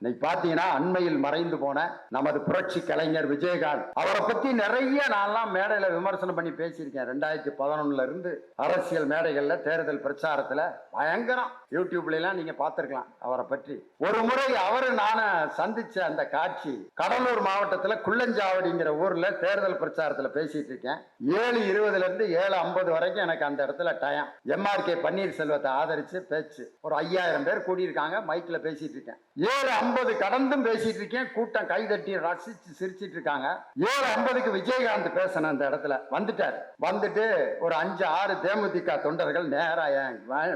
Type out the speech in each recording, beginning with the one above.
இன்னைக்கு பாத்தீங்கன்னா அண்மையில் மறைந்து போன நமது புரட்சி கலைஞர் விஜயகாந்த் அவரை பத்தி நிறைய நான்லாம் மேடையில விமர்சனம் பண்ணி பேசியிருக்கேன். 2011 இருந்து அரசியல் மேடைகள்ல தேர்தல் பிரச்சாரத்துல பயங்கரம். யூடியூப்ல எல்லாம் நீங்க பார்த்திருக்கலாம் அவரை பற்றி. ஒரு முறை அவரு நானும் சந்திச்ச அந்த காட்சி கடலூர் மாவட்டத்துல குள்ளஞ்சாவடிங்கிற ஊர்ல தேர்தல் பிரச்சாரத்துல பேசிட்டு இருக்கேன். 7:20 இருந்து 7:50 வரைக்கும் எனக்கு அந்த இடத்துல டைம். MRK பன்னீர்செல்வத்தை ஆதரிச்சு பேச்சு. ஒரு 5000 பேர் கூடியிருக்காங்க. மைக்ல பேசிட்டு இருக்கேன். 7:50 கடந்தும் பேசிட்டு இருக்கேன். கூட்டம் கைதட்டி ரசிச்சு சிரிச்சிட்டு இருக்காங்க. 7:50க்கு விஜயகாந்த் பேசணும் அந்த இடத்துல வந்துட்டாரு. வந்துட்டு ஒரு 5-6 தேமுதிக தொண்டர்கள் நேரா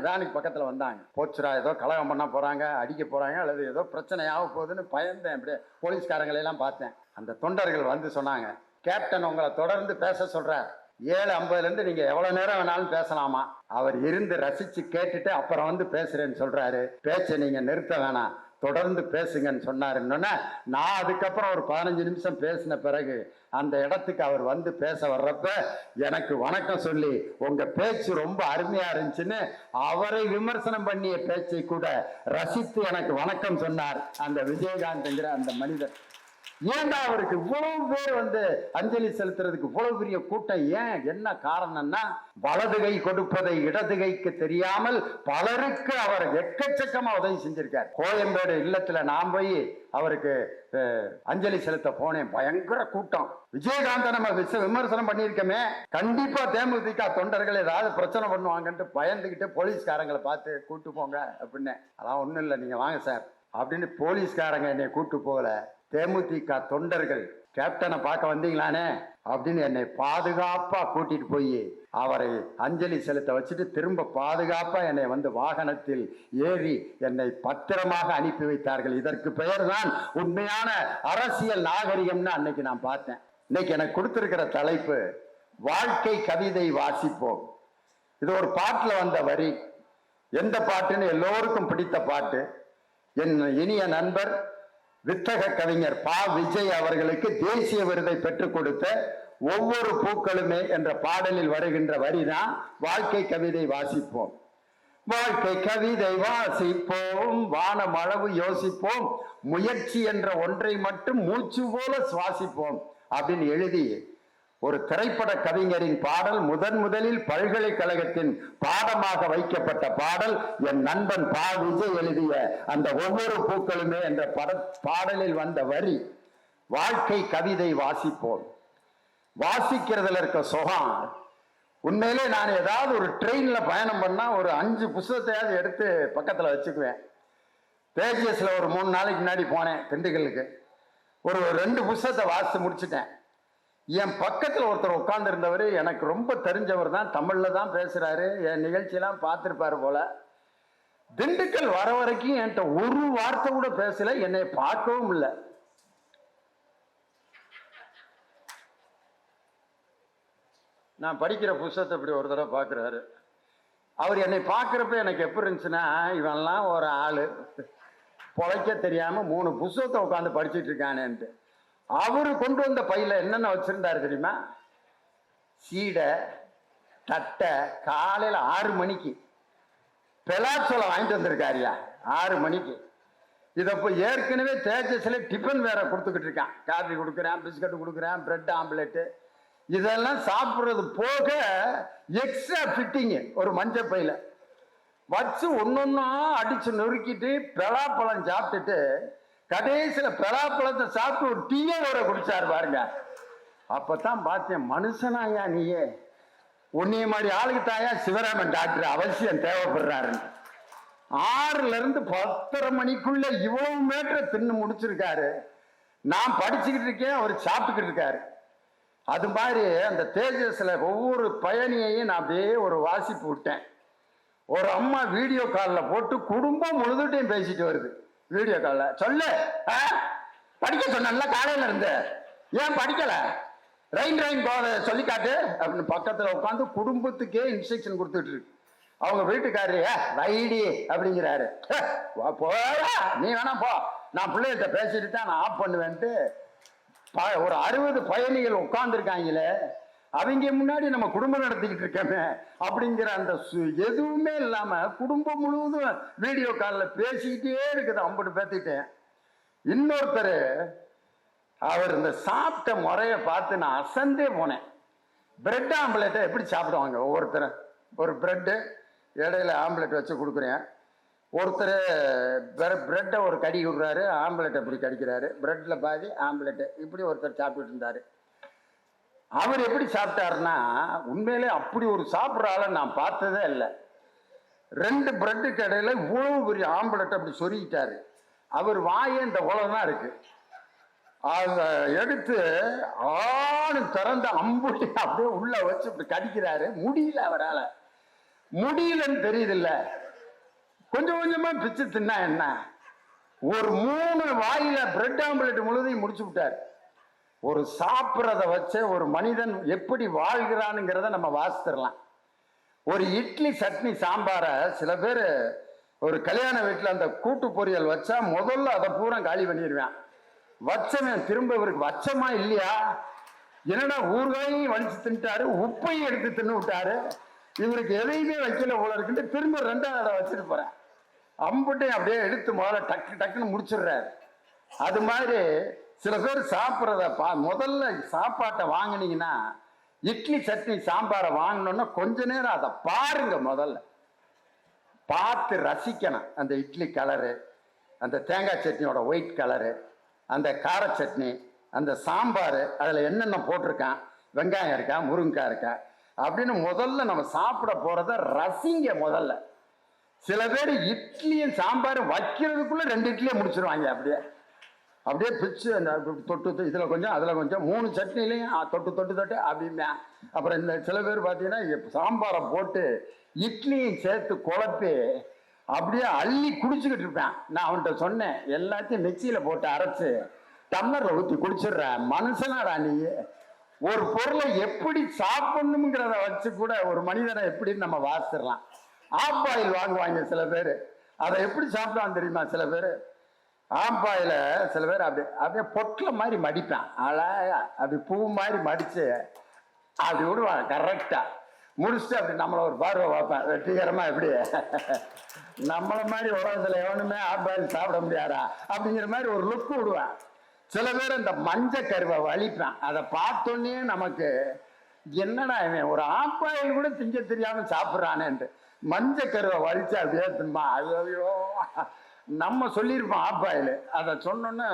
வேனுக்கு பக்கத்துல வந்தாங்க. போச்சுரா, ஏதோ கலகம் பண்ண போறாங்க, அடிக்க போறாங்க, அல்லது ஏதோ பிரச்சனை ஆக போகுதுன்னு பயந்தேன். அப்படியே போலீஸ்காரங்களை எல்லாம் பார்த்தேன். அந்த தொண்டர்கள் வந்து சொன்னாங்க, கேப்டன் உங்களை தொடர்ந்து பேச சொல்றார். 7:50 இருந்து நீங்க எவ்வளவு நேரம் வேணாலும் பேசலாமா. அவர் இருந்து ரசிச்சு கேட்டுட்டு அப்புறம் வந்து பேசுறேன்னு சொல்றாரு. பேச்சை நீங்க நிறுத்த வேணாம், தொடர்ந்து பேசுங்கன்னு சொன்னாருன்னா நான் அதுக்கப்புறம் ஒரு 15 நிமிஷம் பேசின பிறகு அந்த இடத்துக்கு அவர் வந்து பேச வர்றப்ப எனக்கு வணக்கம் சொல்லி உங்க பேச்சு ரொம்ப அருமையா இருந்துச்சுன்னு அவரை விமர்சனம் பண்ணிய பேச்சை கூட ரசித்து எனக்கு வணக்கம் சொன்னார் அந்த விஜயகாந்த்ங்கிற அந்த மனிதர். ஏன்டா அவருக்கு இவ்வளவு பேர் வந்து அஞ்சலி செலுத்துறதுக்கு இவ்வளவு பெரிய கூட்டம்? ஏன், என்ன காரணம்னா வலது கை கொடுப்பதை இடது கைக்கு தெரியாமல் பலருக்கு அவர் எக்கச்சக்கமா உதவி செஞ்சிருக்கார். கோயம்பேடு இல்லத்துல நான் போய் அவருக்கு அஞ்சலி செலுத்த போனேன். பயங்கர கூட்டம். விஜயகாந்த் நம்ம விமர்சனம் பண்ணியிருக்கோமே, கண்டிப்பா தேமுதிக தொண்டர்கள் ஏதாவது பிரச்சனை பண்ணுவாங்கன்ட்டு பயந்துகிட்டு போலீஸ்காரங்களை பார்த்து கூட்டு போங்க அப்படின்னு. அதான் ஒண்ணும் இல்லை, நீங்க வாங்க சார் அப்படின்னு போலீஸ்காரங்க என்னை கூட்டு போகல. தேமுதிக தொண்டர்கள் கேப்டனை பார்க்க வந்தீங்களானே அப்படின்னு என்னை பாதுகாப்பா கூட்டிட்டு போய் அவரை அஞ்சலி செலுத்த வச்சுட்டு திரும்ப பாதுகாப்பா என்னை வந்து வாகனத்தில் ஏறி என்னை பத்திரமாக அனுப்பி வைத்தார்கள். இதற்கு பெயர் தான் உண்மையான அரசியல் நாகரிகம்னு அன்னைக்கு நான் பார்த்தேன். இன்னைக்கு எனக்கு கொடுத்திருக்கிற தலைப்பு வாழ்க்கை கவிதை வாசிப்போம். இது ஒரு பாட்டுல வந்த வரி. எந்த பாட்டுன்னு எல்லோருக்கும் பிடித்த பாட்டு. என் இனிய நண்பர் வித்தக கவிஞர் பா. விஜய் அவர்களுக்கு தேசிய விருதை பெற்றுக் கொடுத்த ஒவ்வொரு பூக்களுமே என்ற பாடலில் வருகின்ற வரிதான் வாழ்க்கை கவிதை வாசிப்போம். வாழ்க்கை கவிதை வாசிப்போம், வானம் அளவு யோசிப்போம், முயற்சி என்ற ஒன்றை மட்டும் மூச்சு போல சுவாசிப்போம் அப்படின்னு எழுதி ஒரு திரைப்பட கவிஞரின் பாடல் முதலில் பல்கலைக்கழகத்தின் பாடமாக வைக்கப்பட்ட பாடல். என் நண்பன் பா. விஜய் எழுதிய அந்த ஒவ்வொரு பூக்களுமே என்ற பாடலில் வந்த வரி வாழ்க்கை கவிதை வாசிப்போம். வாசிக்கிறதுல இருக்க சுகம் உண்மையிலே நான் ஏதாவது ஒரு ட்ரெயின்ல பயணம் பண்ணா ஒரு 5 புத்தகத்தையாவது எடுத்து பக்கத்துல வச்சுக்குவேன். பேஜஸ்ல ஒரு 3 நாளைக்கு முன்னாடி போனேன் திண்டுக்கலுக்கு. ஒரு 2 புத்தகத்தை வாசித்து முடிச்சுட்டேன். என் பக்கத்தில் ஒருத்தர் உட்கார்ந்து இருந்தவர் எனக்கு ரொம்ப தெரிஞ்சவர் தான். தமிழ்ல தான் பேசுறாரு. என் நிகழ்ச்சியெல்லாம் பார்த்துருப்பாரு போல. திண்டுக்கல் வர வரைக்கும் என்கிட்ட ஒரு வார்த்தை கூட பேசல, என்னை பார்க்கவும் இல்லை. நான் படிக்கிற புத்தகத்தை இப்படி ஒரு தடவை பார்க்குறாரு. அவர் என்னை பார்க்குறப்ப எனக்கு எப்படி இருந்துச்சுன்னா, இவன்லாம் ஒரு ஆளு பொழைக்க தெரியாம 3 புத்தகத்தை உட்காந்து படிச்சுட்டு இருக்கானேன்ட்டு. அவரு கொண்டு வந்த பையில என்னென்ன வச்சிருந்தாரு தெரியுமா? சீடை, தட்டை. காலையில 6 மணிக்கு பெலாச்சோளம் வாங்கிட்டு வந்திருக்காருயா. 6 மணிக்கு. இதப்போ ஏற்கனவே தேஜஸ்ல டிஃபன் வேற கொடுத்துக்கிட்டு இருக்கான். காஃபி கொடுக்குறேன், பிஸ்கட் கொடுக்குறேன், பிரெட் ஆம்லெட்டு, இதெல்லாம் சாப்பிட்றது போக எக்ஸ்ட்ரா ஃபிட்டிங்கு ஒரு மஞ்சள் பையில வச்சு ஒன்னொன்னா அடிச்சு நொறுக்கிட்டு பெலாப்பழம் சாப்பிட்டுட்டு கடைசியில பெலாப்பழத்தை சாப்பிட்டு ஒரு டீயை வர குடிச்சாரு பாருங்க. அப்பதான் பார்த்தேன், மனுஷனாயா நீயே? உன்னைய மாதிரி ஆளுக்கு தாயா சிவராமன் டாக்டர் அவசியம் தேவைப்படுறாரு. 6ல இருந்து 10:30 மணிக்குள்ள இவ்வளவு மேட்டரை தின்னு முடிச்சிருக்காரு. நான் படிச்சுக்கிட்டு இருக்கேன், அவர் சாப்பிட்டுக்கிட்டு இருக்காரு. அது மாதிரி அந்த தேஜஸ்ல ஒவ்வொரு பயணியையும் நான் அப்படியே ஒரு வாசிப்பு விட்டேன். ஒரு அம்மா வீடியோ காலில் போட்டு குடும்பம் முழுதுட்டையும் பேசிட்டு வருது. வீடியோ காலில் சொல்லு, படிக்க சொன்ன காலையில இருந்து ஏன் படிக்கல, ரெயின் போத சொல்லிக்காட்டு அப்படின்னு பக்கத்துல உட்காந்து குடும்பத்துக்கே இன்ஸ்ட்ரக்ஷன் கொடுத்துட்டு இருக்கு. அவங்க வீட்டுக்காரரு வைடி அப்படிங்கிறாரு. போடா நீ வேணா போ, நான் பிள்ளைகிட்ட பேசிட்டு தான் நான் ஆஃப் பண்ணுவேன்ட்டு ஒரு 60 பயணிகள் உட்கார்ந்துருக்காங்களே, அவங்க முன்னாடி நம்ம குடும்பம் நடத்திக்கிட்டு இருக்கோமே அப்படிங்கிற அந்த எதுவுமே இல்லாம குடும்பம் முழுவதும் வீடியோ காலில் பேசிக்கிட்டே இருக்குது. 50 பேர்த்திட்டேன். இன்னொருத்தர் அவர் இந்த சாப்பிட்ட முறையை பார்த்து நான் அசந்தே போனேன். பிரெட் ஆம்லெட்டை எப்படி சாப்பிடுவாங்க ஒவ்வொருத்தரும்? ஒரு பிரெட்டு இடையில ஆம்லெட் வச்சு கொடுக்குறேன். ஒருத்தர் பிரெட்டை ஒரு கடி விடுறாரு, ஆம்லெட் எப்படி கடிக்கிறாரு, பிரெட்டில் பாதி ஆம்லெட்டு, இப்படி ஒருத்தர் சாப்பிட்டுட்டு இருந்தார். அவர் எப்படி சாப்பிட்டாருன்னா, உண்மையிலே அப்படி ஒரு சாப்பிட்ற ஆளை நான் பார்த்ததே இல்லை. 2 பிரெட்டுக்கு இடையில இவ்வளவு பெரிய ஆம்லெட் அப்படி சொருகிட்டாரு. அவர் வாயே இந்த உலகம் தான் இருக்கு. அதை எடுத்து ஆணு திறந்த அம்புட்டி அப்படியே உள்ள வச்சு இப்படி கடிக்கிறாரு. முடியல, அவரால் முடியலன்னு தெரியுதில்ல. கொஞ்சம் கொஞ்சமா பிச்சு தின்னா என்ன, ஒரு 3 வாயில பிரெட் ஆம்லெட் முழுதையும் முடிச்சு விட்டார். ஒரு சாப்பிட்றத வச்சு ஒரு மனிதன் எப்படி வாழ்கிறானுங்கிறத நம்ம வாசித்திடலாம். ஒரு இட்லி சட்னி சாம்பாரை சில பேர் ஒரு கல்யாண வீட்டில் அந்த கூட்டு பொரியல் வச்சா முதல்ல அதை பூரா காலி பண்ணிடுவேன். வச்சவன் திரும்ப இவருக்கு வச்சமா இல்லையா, என்னடா ஊறுகாயும் வலிச்சு தின்ட்டாரு, உப்பையும் எடுத்து தின்னு விட்டாரு, இவருக்கு எதையுமே வைக்கல போல இருக்குன்னு திரும்ப 2ஆவது அதை வச்சுட்டு போறேன். அம்புட்டையும் அப்படியே எடுத்து முதல்ல டக்கு டக்குன்னு முடிச்சிடுறாரு. அது மாதிரி சில பேர் சாப்பிட்றத முதல்ல சாப்பாட்டை வாங்கினீங்கன்னா, இட்லி சட்னி சாம்பாரை வாங்கினோன்னா கொஞ்ச நேரம் அதை பாருங்க, முதல்ல பார்த்து ரசிக்கணும். அந்த இட்லி கலரு, அந்த தேங்காய் சட்னியோட ஒயிட் கலரு, அந்த கார சட்னி, அந்த சாம்பார், அதில் என்னென்ன போட்டிருக்கான், வெங்காயம் இருக்கா, முருங்கைக்காய் இருக்கா அப்படின்னு முதல்ல நம்ம சாப்பிட போகிறத ரசிங்க முதல்ல. சில பேர் இட்லியும் சாம்பாரும் வைக்கிறதுக்குள்ள 2 இட்லியை முடிச்சிருவாங்க. அப்படியே அப்படியே பிச்சு அந்த தொட்டு இதில் கொஞ்சம் அதில் கொஞ்சம் 3 சட்னிலையும் தொட்டு தொட்டு தொட்டு அப்படின்னா. அப்புறம் இந்த சில பேர் பார்த்தீங்கன்னா சாம்பாரை போட்டு இட்லியும் சேர்த்து குழப்பி அப்படியே அள்ளி குடிச்சுக்கிட்டு இருப்பேன். நான் அவன்கிட்ட சொன்னேன், எல்லாத்தையும் மிக்சியில் போட்டு அரைச்சு டம்ளரில் ஊற்றி குடிச்சிடுறேன். மனுஷனாடா நீ? ஒரு பொருளை எப்படி சாப்பிடணுங்கிறத வச்சு கூட ஒரு மனிதனை எப்படின்னு நம்ம வாசிடலாம். ஆப்பாயில் வாங்குவாங்க சில பேர், அதை எப்படி சாப்பிடுவான்னு தெரியுமா? சில பேர் ஆப்பாயில சில பேர் அப்படியே அப்படியே பொட்டில் மாதிரி மடிப்பேன். அழகா அப்படி பூ மாதிரி மடித்து அப்படி விடுவாங்க. கரெக்டாக முடிச்சுட்டு அப்படி நம்மளை ஒரு பார்வை பார்ப்பேன் வெற்றிகரமாக. எப்படி நம்மளை மாதிரி உலகத்தில் எவனுமே ஆப்பாயில் சாப்பிட முடியாதா அப்படிங்கிற மாதிரி ஒரு லுக்கு விடுவேன். சில பேர் இந்த மஞ்சள் கருவை வலிப்பேன். அதை பார்த்தோன்னே நமக்கு என்னடா இவன் ஒரு ஆப்பாயில் கூட திங்க தெரியாமல் சாப்பிட்றானேன்ட்டு மஞ்சள் கருவை வலிச்சு அப்படியே தின்பா. ஐயோ, நம்ம சொல்லியிருப்போம் ஆப்பாயில், அதை சொன்னோன்னு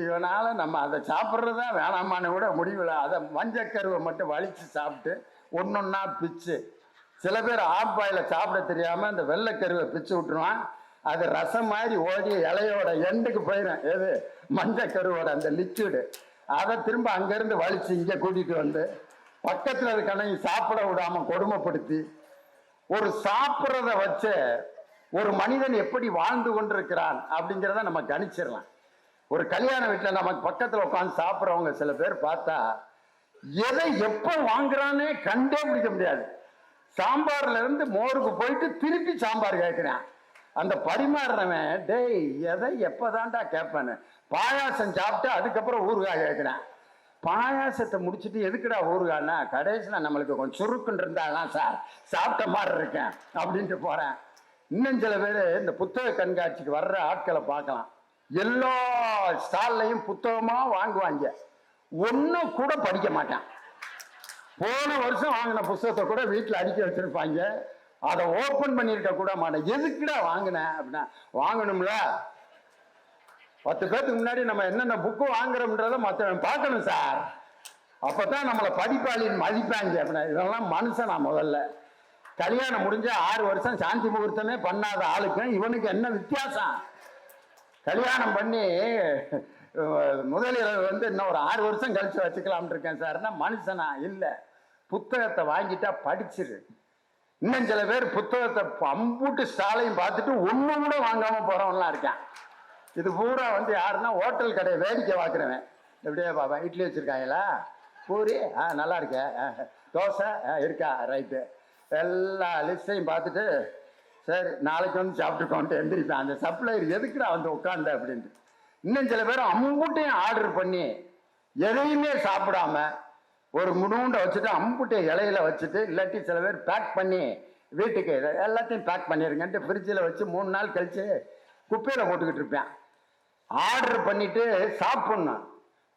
இவனால நம்ம அதை சாப்பிட்றதா வேணாமான்னு கூட முடிவில் அதை மஞ்சக்கருவை மட்டும் வலிச்சு சாப்பிட்டு ஒன்னொன்னா பிச்சு. சில பேர் ஆப்பாயில சாப்பிட தெரியாம இந்த வெள்ளைக்கருவை பிச்சு விட்டுருவான். அது ரசம் மாதிரி ஓடி இலையோட எண்டுக்கு போயிடும். எது? மஞ்சக்கருவோட அந்த லிக்விடு. அதை திரும்ப அங்கிருந்து வலிச்சு இங்கே கூட்டிட்டு வந்து பக்கத்தில் இருக்கணும் சாப்பிட விடாம கொடுமைப்படுத்தி ஒரு சாப்பிட்றத வச்சு ஒரு மனிதன் எப்படி வாழ்ந்து கொண்டிருக்கிறான் அப்படிங்கிறத நம்ம கணிச்சிடலாம். ஒரு கல்யாண வீட்டில் நமக்கு பக்கத்தில் உட்காந்து சாப்பிட்றவங்க சில பேர் பார்த்தா எதை எப்போ வாங்குறானே கண்டே பிடிக்க முடியாது. சாம்பார்ல இருந்து மோருக்கு போயிட்டு திருப்பி சாம்பார் கேட்கிறேன். அந்த பரிமாறுறவன் டேய் எதை எப்போதான்டா கேட்பேன்னு பாயாசம் சாப்பிட்டு அதுக்கப்புறம் ஊறுகாய் கேட்கிறேன். பாயாசத்தை முடிச்சுட்டு எதுக்குடா ஊறுகாய்னா கடைசியில் நம்மளுக்கு கொஞ்சம் சுருக்குன்னு இருந்தாதான் சார் சாப்பிட்ட மாதிரி இருக்கேன் அப்படின்ட்டு போகிறேன். இன்னும் சில பேர் இந்த புத்தக கண்காட்சிக்கு வர்ற ஆட்களை பார்க்கலாம். எல்லா ஸ்டால்லையும் புத்தகமாக வாங்குவாங்க, ஒன்றும் கூட படிக்க மாட்டான். போன வருஷம் வாங்கின புத்தகத்தை கூட வீட்டில் அடுக்கி வச்சிருப்பாங்க, அதை ஓப்பன் பண்ணியிருக்க கூட மாட்டேன். எதுக்குடா வாங்கினேன் அப்படின்னா, வாங்கணும்ல 10 பேருக்கு முன்னாடி நம்ம என்னென்ன புக்கு வாங்குறோம்ன்றத மற்றவன் பார்க்கணும் சார், அப்பதான் நம்மளை படிப்பாளின்னு மதிப்பாங்க அப்படின்னா. இதெல்லாம் மனுஷனா? முதல்ல கல்யாணம் முடிஞ்ச 6 வருஷம் சாந்தி முகூர்த்தமே பண்ணாத ஆளுக்கும் இவனுக்கு என்ன வித்தியாசம்? கல்யாணம் பண்ணி முதலிரவு இன்னும் ஒரு 6 வருஷம் கழிச்சு வச்சுக்கலாம்னு இருக்கேன் சார்னா மனுஷனா? இல்லை. புத்தகத்தை வாங்கிட்டா படிச்சிரு. இன்னும் சில பேர் புத்தகத்தை அம்பூட்டு ஸ்டாலையும் பார்த்துட்டு ஒண்ணு கூட வாங்காம போறவன்லாம் இருக்கான். இது பூரா யாருன்னா ஹோட்டல் கடையை வேடிக்கை பார்க்குறவன். எப்படியே பாப்பா இட்லி வச்சிருக்காங்களா, பூரி நல்லா இருக்க, தோசை இருக்கா, ரைட்டு, எல்லா லிஸ்டையும் பார்த்துட்டு சரி நாளைக்கு சாப்பிட்டுக்கோன்ட்டு எந்திரிப்பேன். அந்த சப்ளையர் எதுக்குடா உட்காந்த அப்படின்ட்டு. இன்னும் சில பேர் அம்புட்டையும் ஆர்டர் பண்ணி எதையுமே சாப்பிடாம ஒரு முடுண்டை வச்சுட்டு அம்புட்டை இலையில வச்சுட்டு, இல்லாட்டி சில பேர் பேக் பண்ணி வீட்டுக்கு எல்லாத்தையும் பேக் பண்ணிருங்கன்ட்டு ஃப்ரிட்ஜில் வச்சு 3 நாள் கழிச்சு குப்பையில் போட்டுக்கிட்டு இருப்பேன். ஆர்டர் பண்ணிட்டு சாப்பிடணும்,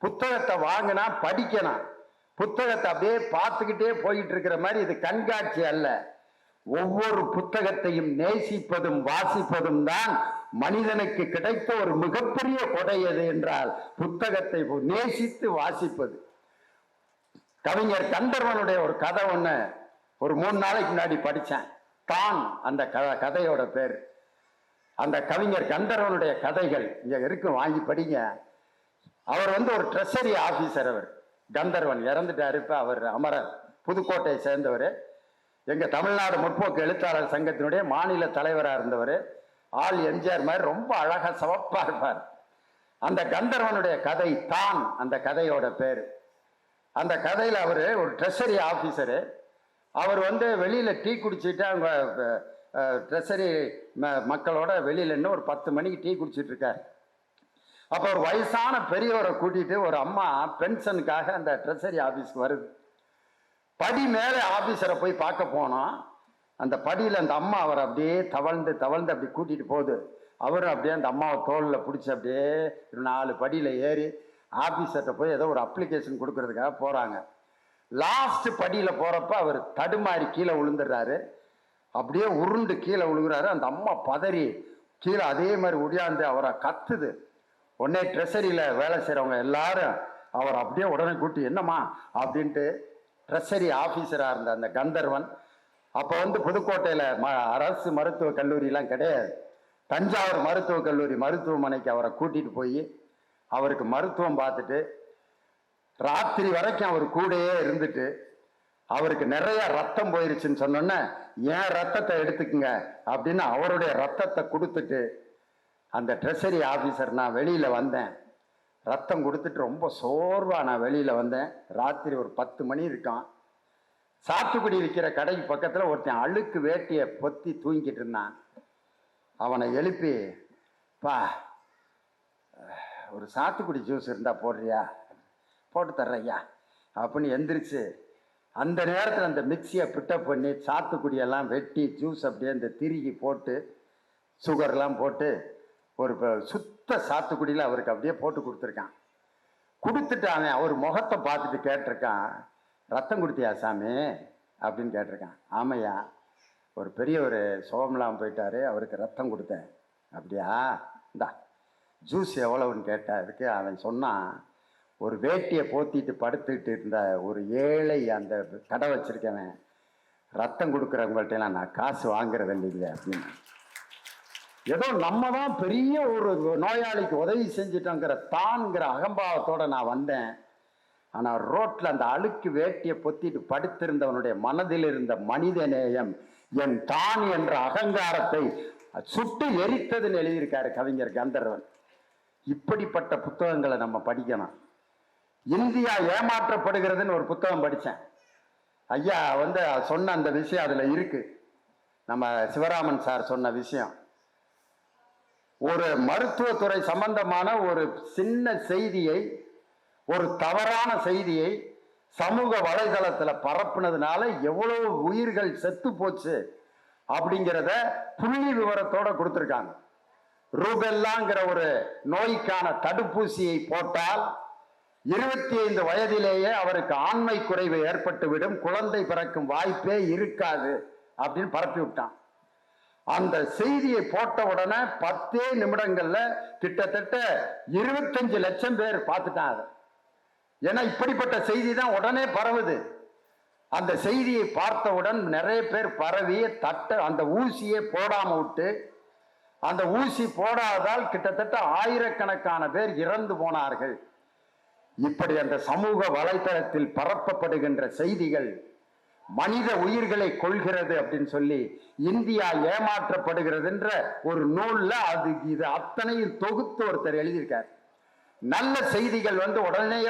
புத்தகத்தை வாங்கினா படிக்கணும், புத்தகத்தை அப்படியே பார்த்துக்கிட்டே போயிட்டு இருக்கிற மாதிரி இது கண்காட்சி அல்ல. ஒவ்வொரு புத்தகத்தையும் நேசிப்பதும் வாசிப்பதும் தான் மனிதனுக்கு கிடைத்த ஒரு மிகப்பெரிய கொடை எது என்றால் புத்தகத்தை நேசித்து வாசிப்பது. கவிஞர் கந்தர்வனுடைய ஒரு கதை ஒண்ணு ஒரு 3 நாளைக்கு முன்னாடி படித்தேன். தான் அந்த கதையோட பேர். அந்த கவிஞர் கந்தர்வனுடைய கதைகள் இங்க இருக்கும், வாங்கி படிங்க. அவர் ஒரு ட்ரெஷரி ஆபீசர். அவர் கந்தர்வன் இறந்துட்டாரு. இப்ப அவர் அமரர், புதுக்கோட்டையை சேர்ந்தவர். எங்க தமிழ்நாடு முற்போக்கு எழுத்தாளர் சங்கத்தினுடைய மாநில தலைவராக இருந்தவர். ஆள் எம்ஜிஆர் மாதிரி ரொம்ப அழகா சிவப்பா இருப்பார். அந்த கந்தர்வனுடைய கதை தான் அந்த கதையோட பேர். அந்த கதையில் அவர் ஒரு ட்ரெஷரி ஆபீசரு. அவர் வெளியில டீ குடிச்சிட்டு அவங்க ட்ரெஷரி மக்களோட வெளியில இன்னும் ஒரு 10 மணிக்கு டீ குடிச்சிட்டு இருக்கார். அப்போ ஒரு வயசான பெரியவரை கூட்டிட்டு ஒரு அம்மா பென்ஷனுக்காக அந்த ட்ரெஷரி ஆபீஸ்க்கு வருது. படி மேலே ஆபீசரை போய் பார்க்க போனோம். அந்த படியில் அந்த அம்மா அவர் அப்படியே தவழ்ந்து தவழ்ந்து அப்படி கூட்டிட்டு போகுது. அவரும் அப்படியே அந்த அம்மாவை தோளில் பிடிச்சி அப்படியே 4 படியில் ஏறி ஆபீசர்கிட்ட போய் ஏதோ ஒரு அப்ளிகேஷன் கொடுக்கறதுக்காக போறாங்க. லாஸ்ட் படியில் போறப்ப அவர் தடுமாறி கீழே விழுந்துடுறாரு. அப்படியே உருண்டு கீழே விழுகிறாரு. அந்த அம்மா பதறி கீழே அதே மாதிரி ஒடியாந்து அவரை கத்துது. உடனே ட்ரெஷரியில் வேலை செய்கிறவங்க எல்லாரும் அவர் அப்படியே உடனே கூட்டி என்னம்மா அப்படின்ட்டு, ட்ரெஷரி ஆஃபீஸராக இருந்த அந்த கந்தர்வன் அப்போ புதுக்கோட்டையில் அரசு மருத்துவக் கல்லூரியெலாம் கிடையாது, தஞ்சாவூர் மருத்துவக் கல்லூரி மருத்துவமனைக்கு அவரை கூட்டிகிட்டு போய் அவருக்கு மருத்துவம் பார்த்துட்டு ராத்திரி வரைக்கும் அவர் கூடயே இருந்துட்டு, அவருக்கு நிறைய ரத்தம் போயிருச்சுன்னு சொன்னோன்னே ஏன் ரத்தத்தை எடுத்துக்குங்க அப்படின்னு அவருடைய ரத்தத்தை கொடுத்துட்டு, அந்த ட்ரெஷரி ஆஃபீஸர் நான் வெளியில் வந்தேன், ரத்தம் கொடுத்துட்டு ரொம்ப சோர்வாக நான் வெளியில் வந்தேன். ராத்திரி ஒரு 10 மணி இருக்கான். சாத்துக்குடி விற்கிற கடைக்கு பக்கத்தில் ஒருத்தன் அழுக்கு வேட்டியை பொத்தி தூங்கிட்டு இருந்தான். அவனை எழுப்பி, பா ஒரு சாத்துக்குடி ஜூஸ் இருந்தால் போடுறியா, போட்டு தர்றையா அப்படின்னு எந்திரிச்சு அந்த நேரத்தில் அந்த மிக்சியை பிட்டப் பண்ணி சாத்துக்குடியெல்லாம் வெட்டி ஜூஸ் அப்படியே அந்த திருகி போட்டு சுகர்லாம் போட்டு ஒரு சுத்த சாத்துக்குடியில் அவருக்கு அப்படியே போட்டு கொடுத்துருக்கான். கொடுத்துட்டு அவன் அவர் முகத்தை பார்த்துட்டு கேட்டிருக்கான், ரத்தம் கொடுத்தியா சாமி அப்படின்னு கேட்டிருக்கான். ஆமையா, ஒரு பெரிய ஒரு சோகம்லாம் போயிட்டாரு, அவருக்கு ரத்தம் கொடுத்தேன். அப்படியா, இந்தா ஜூஸ் எவ்வளவுன்னு கேட்டா. அதுக்கு அவன் சொன்னான், ஒரு வேட்டியை போத்திட்டு படுத்துக்கிட்டு இருந்த ஒரு ஏழை அந்த கடை வச்சிருக்கவன் ரத்தம் கொடுக்குறவங்கள்ட்டலாம் நான் காசு வாங்குறது இல்லைங்க அப்படின்னு. ஏதோ நம்ம தான் பெரிய ஒரு நோயாளிக்கு உதவி செஞ்சுட்டோங்கிற தான்ங்கிற அகம்பாவத்தோட நான் வந்தேன். ஆனால் ரோட்டில் அந்த அழுக்கு வேட்டியை பொத்திட்டு படுத்திருந்தவனுடைய மனதில் இருந்த மனித நேயம் என் தான் என்ற அகங்காரத்தை சுட்டு எரித்ததுன்னு எழுதியிருக்காரு கவிஞர் கந்தர்வன். இப்படிப்பட்ட புத்தகங்களை நம்ம படிக்கணும். இந்தியா ஏமாற்றப்படுகிறதுன்னு ஒரு புத்தகம் படித்தேன். ஐயா சொன்ன அந்த விஷயம் அதில் இருக்கு. நம்ம சிவராமன் சார் சொன்ன விஷயம். ஒரு மருத்துவத்துறை சம்பந்தமான ஒரு சின்ன செய்தியை, ஒரு தவறான செய்தியை சமூக வலைதளத்தில் பரப்புனதுனால எவ்வளவு உயிர்கள் செத்து போச்சு அப்படிங்கிறத புள்ளி விவரத்தோட கொடுத்துருக்காங்க. ரூபெல்லாங்கிற ஒரு நோய்க்கான தடுப்பூசியை போட்டால் 25 வயதிலேயே அவருக்கு ஆண்மை குறைவு ஏற்பட்டுவிடும், குழந்தை பிறக்கும் வாய்ப்பே இருக்காது அப்படின்னு பரப்பி விட்டான். அந்த செய்தியை போட்ட உடனே 10 நிமிடங்கள்ல கிட்டத்தட்ட 25 லட்சம் பேர் பார்த்துட்டாங்க. ஏன்னா இப்படிப்பட்ட செய்தி தான் உடனே பரவுது. அந்த செய்தியை பார்த்தவுடன் நிறைய பேர் பரவி அந்த ஊசியை போடாம விட்டு, அந்த ஊசி போடாததால் கிட்டத்தட்ட ஆயிரக்கணக்கான பேர் இறந்து போனார்கள். இப்படி அந்த சமூக வலைதளத்தில் பரப்பப்படுகின்ற செய்திகள் மனித உயிர்களை கொள்கிறது அப்படின்னு சொல்லி இந்தியா ஏமாற்றப்படுகிறதுன்ற ஒரு நூல்ல இது அத்தனையும் தொகுத்து ஒருத்தர் எழுதியிருக்கார். நல்ல செய்திகள் உடனே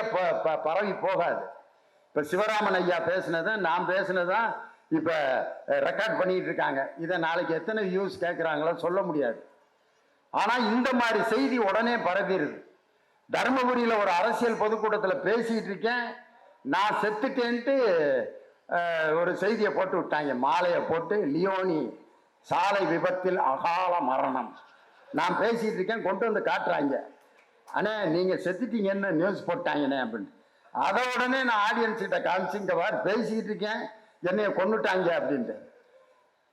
பரவி போகாது. இப்ப சிவராமன் ஐயா பேசினது நான் பேசினதான் இப்ப ரெக்கார்ட் பண்ணிட்டு இருக்காங்க. இதை நாளைக்கு எத்தனை வியூஸ் கேட்கிறாங்களோ சொல்ல முடியாது. ஆனா இந்த மாதிரி செய்தி உடனே பரவிடுது. தர்மபுரியில ஒரு அரசியல் பொதுக்கூட்டத்தில் பேசிட்டு இருக்கேன், நான் செத்துட்டேன்ட்டு ஒரு செய்தியை போட்டு விட்டாங்க. மாலையை போட்டு லியோனி சாலை விபத்தில் அகால மரணம். நான் பேசிட்டு இருக்கேன், கொண்டு வந்து காட்டுறாங்க. அண்ணே நீங்க செத்துட்டீங்கன்னு நியூஸ் போட்டாங்கண்ணே அப்படின்னு. அதை உடனே நான் ஆடியன்ஸ் கிட்ட காமிச்சு இங்க வார் பேசிக்கிட்டு இருக்கேன், என்னைய கொண்டுட்டாங்க அப்படின்ட்டு.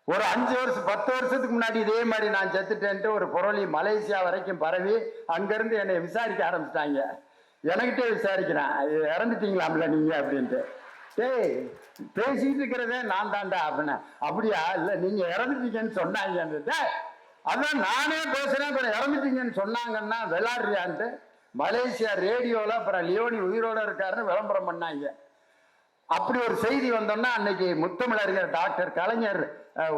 ஒரு 5 வருஷம் 10 வருஷத்துக்கு முன்னாடி இதே மாதிரி நான் செத்துட்டேன்ட்டு ஒரு புரளி மலேசியா வரைக்கும் பரவி அங்கிருந்து என்னை விசாரிக்க ஆரம்பிச்சிட்டாங்க. எனக்கிட்டே விசாரிக்கிறேன், இறந்துட்டீங்களாம்ல நீங்க அப்படின்ட்டு. டேய் பேசிட்டு இருக்கிறதே நான் தாண்டா அப்படின்னா. அப்படியா? இல்லை நீங்க இறந்துட்டீங்கன்னு சொன்னாங்க. அதான் நானே பேசுறேன், அப்புறம் இறந்துட்டீங்கன்னு சொன்னாங்கன்னா விளாடுறியான்ட்டு மலேசியா ரேடியோல அப்புறம் லியோனி உயிரோட இருக்காருன்னு விளம்பரம் பண்ணாங்க. அப்படி ஒரு செய்தி வந்தோம்னா அன்னைக்கு முத்தமிழறிஞர் டாக்டர் கலைஞர்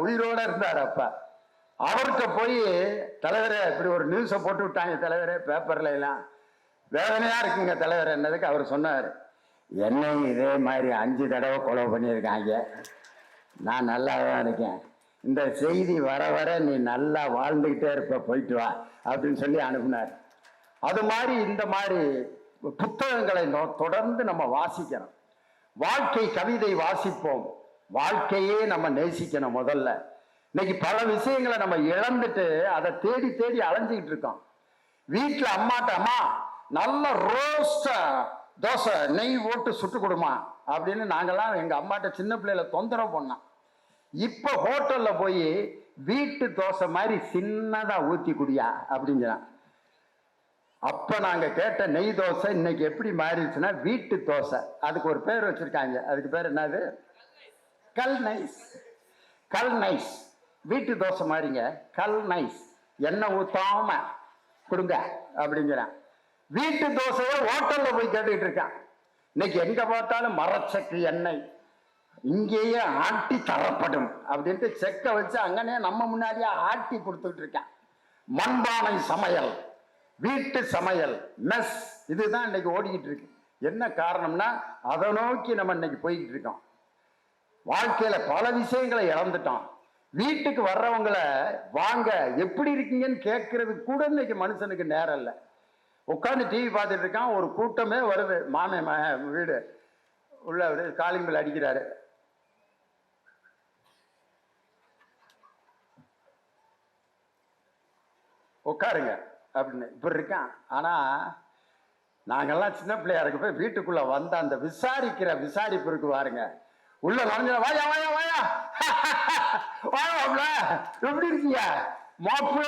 உயிரோட இருந்தார். அப்ப அவர்கிட்ட போய் தலைவரே இப்படி ஒரு நியூஸை போட்டு விட்டாங்க தலைவரே பேப்பர்ல எல்லாம், வேதனையா இருக்குங்க தலைவர் என்னதுக்கு அவர் சொன்னார், என்னையும் இதே மாதிரி 5 தடவை கொலை பண்ணியிருக்காங்க, நான் நல்லா தான் இருக்கேன், இந்த செய்தி வர வர நீ நல்லா வாழ்ந்துகிட்டே இருப்ப, போயிட்டு வா அப்படின்னு சொல்லி அனுப்புனார். அது மாதிரி இந்த மாதிரி புத்தகங்களை தொடர்ந்து நம்ம வாசிக்கணும். வாழ்க்கை கவிதை வாசிப்போம், வாழ்க்கையே நம்ம நேசிக்கணும். முதல்ல இன்னைக்கு பல விஷயங்களை நம்ம இழந்துட்டு அதை தேடி தேடி அலைஞ்சிக்கிட்டு இருக்கோம். வீட்டுல அம்மாட்ட அம்மா நல்ல ரோஸ்டா தோசை நெய் ஓட்டு சுட்டு கொடுமா அப்படின்னு நாங்கெல்லாம் எங்க அம்மாட்ட சின்ன பிள்ளையில தொந்தரவு பண்ணோம். இப்ப ஹோட்டல்ல போய் வீட்டு தோசை மாதிரி சின்னதா ஊத்தி குடியா அப்படிங்கிறான். அப்ப நாங்க கேட்ட நெய் தோசை இன்னைக்கு எப்படி மாறிடுச்சுன்னா வீட்டு தோசை. அதுக்கு ஒரு பேர் வச்சிருக்காங்க, அதுக்கு பேர் என்னது? கல் நைஸ். கல் நைஸ் வீட்டு தோசை மாதிரிங்க, கல் நைஸ், எண்ணெய் ஊத்தாம கொடுங்க அப்படிங்கிறான். வீட்டு தோசையை ஹோட்டல்ல போய் கேட்டுக்கிட்டு இருக்கான். இன்னைக்கு எங்க பார்த்தாலும் மரச்சக்கு எண்ணெய், இங்கேயே ஆட்டி தரப்படும் அப்படின்ட்டு செக்க வச்சு அங்கனே நம்ம முன்னாடியே ஆட்டி கொடுத்துட்டு இருக்கான். மண்பானை சமையல், வீட்டு சமையல், மெஸ், இதுதான் இன்னைக்கு ஓடிக்கிட்டு இருக்கு. என்ன காரணம்னா அதை நோக்கி நம்ம இன்னைக்கு போய்கிட்டு இருக்கோம். வாழ்க்கையில பல விஷயங்களை இழந்துட்டோம். வீட்டுக்கு வர்றவங்களை வாங்க எப்படி இருக்கீங்கன்னு கேட்கறது கூட இன்னைக்கு மனுஷனுக்கு நேரம் இல்லை. உட்காந்து டிவி பார்த்துட்டு இருக்கான், ஒரு கூட்டமே வருது, மாமே வீடு உள்ள காலிங் பெல் அடிக்கிறாரு, உட்காருங்க அப்படின்னு இப்படி இருக்கான். ஆனா நாங்கெல்லாம் சின்ன பிள்ளையா இருக்க போய் வீட்டுக்குள்ள வந்த அந்த விசாரிக்கிற விசாரிப்பு இருக்கு பாருங்க, உள்ள நுழைஞ்ச வாயா வாயா வாயா வாயா எப்படி இருக்கீங்க மாப்பு,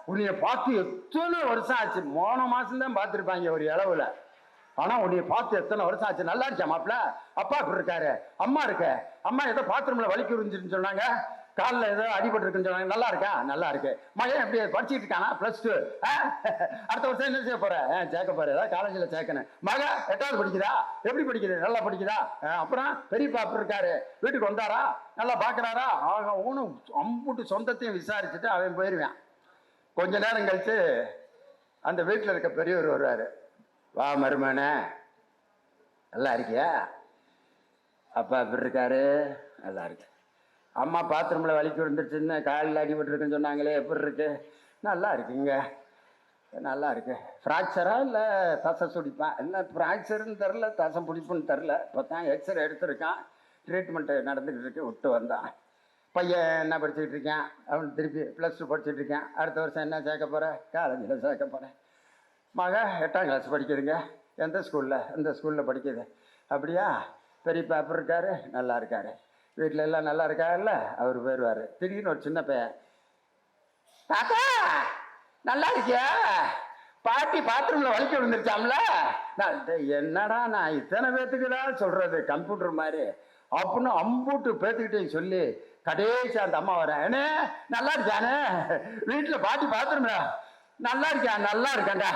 உன்னைய பார்த்து எத்தனை வருஷம் ஆச்சு, போன மாசம் தான் பார்த்துருப்பாங்க ஒரு இளவுல, ஆனா உன்னைய பார்த்து எத்தனை வருஷம் ஆச்சு, நல்லா இருக்கியா மாப்பிள்ள, அப்பா இப்படி இருக்காரு, அம்மா இருக்க, அம்மா ஏதோ பாத்ரூம்ல வலிக்கு உறிஞ்சிருன்னு சொன்னாங்க, காலில் ஏதோ அடிபட்டு இருக்குன்னு சொன்னாங்க, நல்லா இருக்கா, நல்லா இருக்கு, மகன் எப்படி படிச்சுட்டு இருக்கானா, +2, அடுத்த வருஷம் என்ன செய்ய போற, சேர்க்க போற, ஏதாவது காலேஜில் சேர்க்கணும், மக 8வது படிக்குதா, எப்படி படிக்குது, நல்லா படிக்குதா, அப்புறம் பெரியப்பா அப்படி இருக்காரு, வீட்டுக்கு வந்தாரா, நல்லா பாக்குறாரா, ஆக ஊனும் அம்புட்டு சொந்தத்தையும் விசாரிச்சுட்டு அவன் போயிருவான். கொஞ்ச நேரம் கழிச்சு அந்த வீட்டில் இருக்க பெரியவர் வருவாரு, வா மருமனே நல்லா இருக்கியா, அப்பா எப்படி இருக்காரு, நல்லா இருக்கு, அம்மா பாத்ரூம்ல வலிக்கு விழுந்துருச்சுன்னு காலில் அடிபட்டு இருக்குன்னு சொன்னாங்களே எப்படி இருக்கு, நல்லா இருக்குங்க, நல்லா இருக்கு, ஃப்ராக்சரா இல்லை தசை சுடிப்பா, என்ன ஃப்ராக்சர்னு தெரில, தசை பிடிப்புன்னு தெரில, இப்போ தான் எக்ஸ்ரே எடுத்திருக்கான், ட்ரீட்மெண்ட்டு நடந்துக்கிட்டு இருக்கு, விட்டு வந்தான். பையன் என்ன படிச்சுக்கிட்டு இருக்கேன், அவன் திருப்பி +2 படிச்சுட்டு இருக்கேன், அடுத்த வருஷம் என்ன சேர்க்க போகிறேன், காலேஜில் சேர்க்க போகிறேன். மக 8ஆம் கிளாஸ் படிக்குதுங்க, எந்த ஸ்கூலில், இந்த ஸ்கூலில் படிக்குது, அப்படியா, பெரியப்பா அப்படி இருக்காரு, நல்லா இருக்காரு, வீட்டில் எல்லாம் நல்லா இருக்காருல்ல, அவர் போயிடுவார். திடீர்னு ஒரு சின்ன பையன், தாத்தா நல்லா இருக்கியா, பாட்டி பாத்ரூம்ல வலிக்க விழுந்துருச்சாம்ல, நான் என்னடா நான் இத்தனை பேத்துக்குதான் சொல்றது கம்ப்யூட்டர் மாதிரி அப்படின்னு அம்பூட்டு பேத்துக்கிட்டே சொல்லி கடைசி அந்த அம்மா வரேன், ஏனே நல்லா இருக்கானே, வீட்டில் பாட்டி பாத்ரூம்ல நல்லா இருக்கேன், நல்லா இருக்கேன்டா,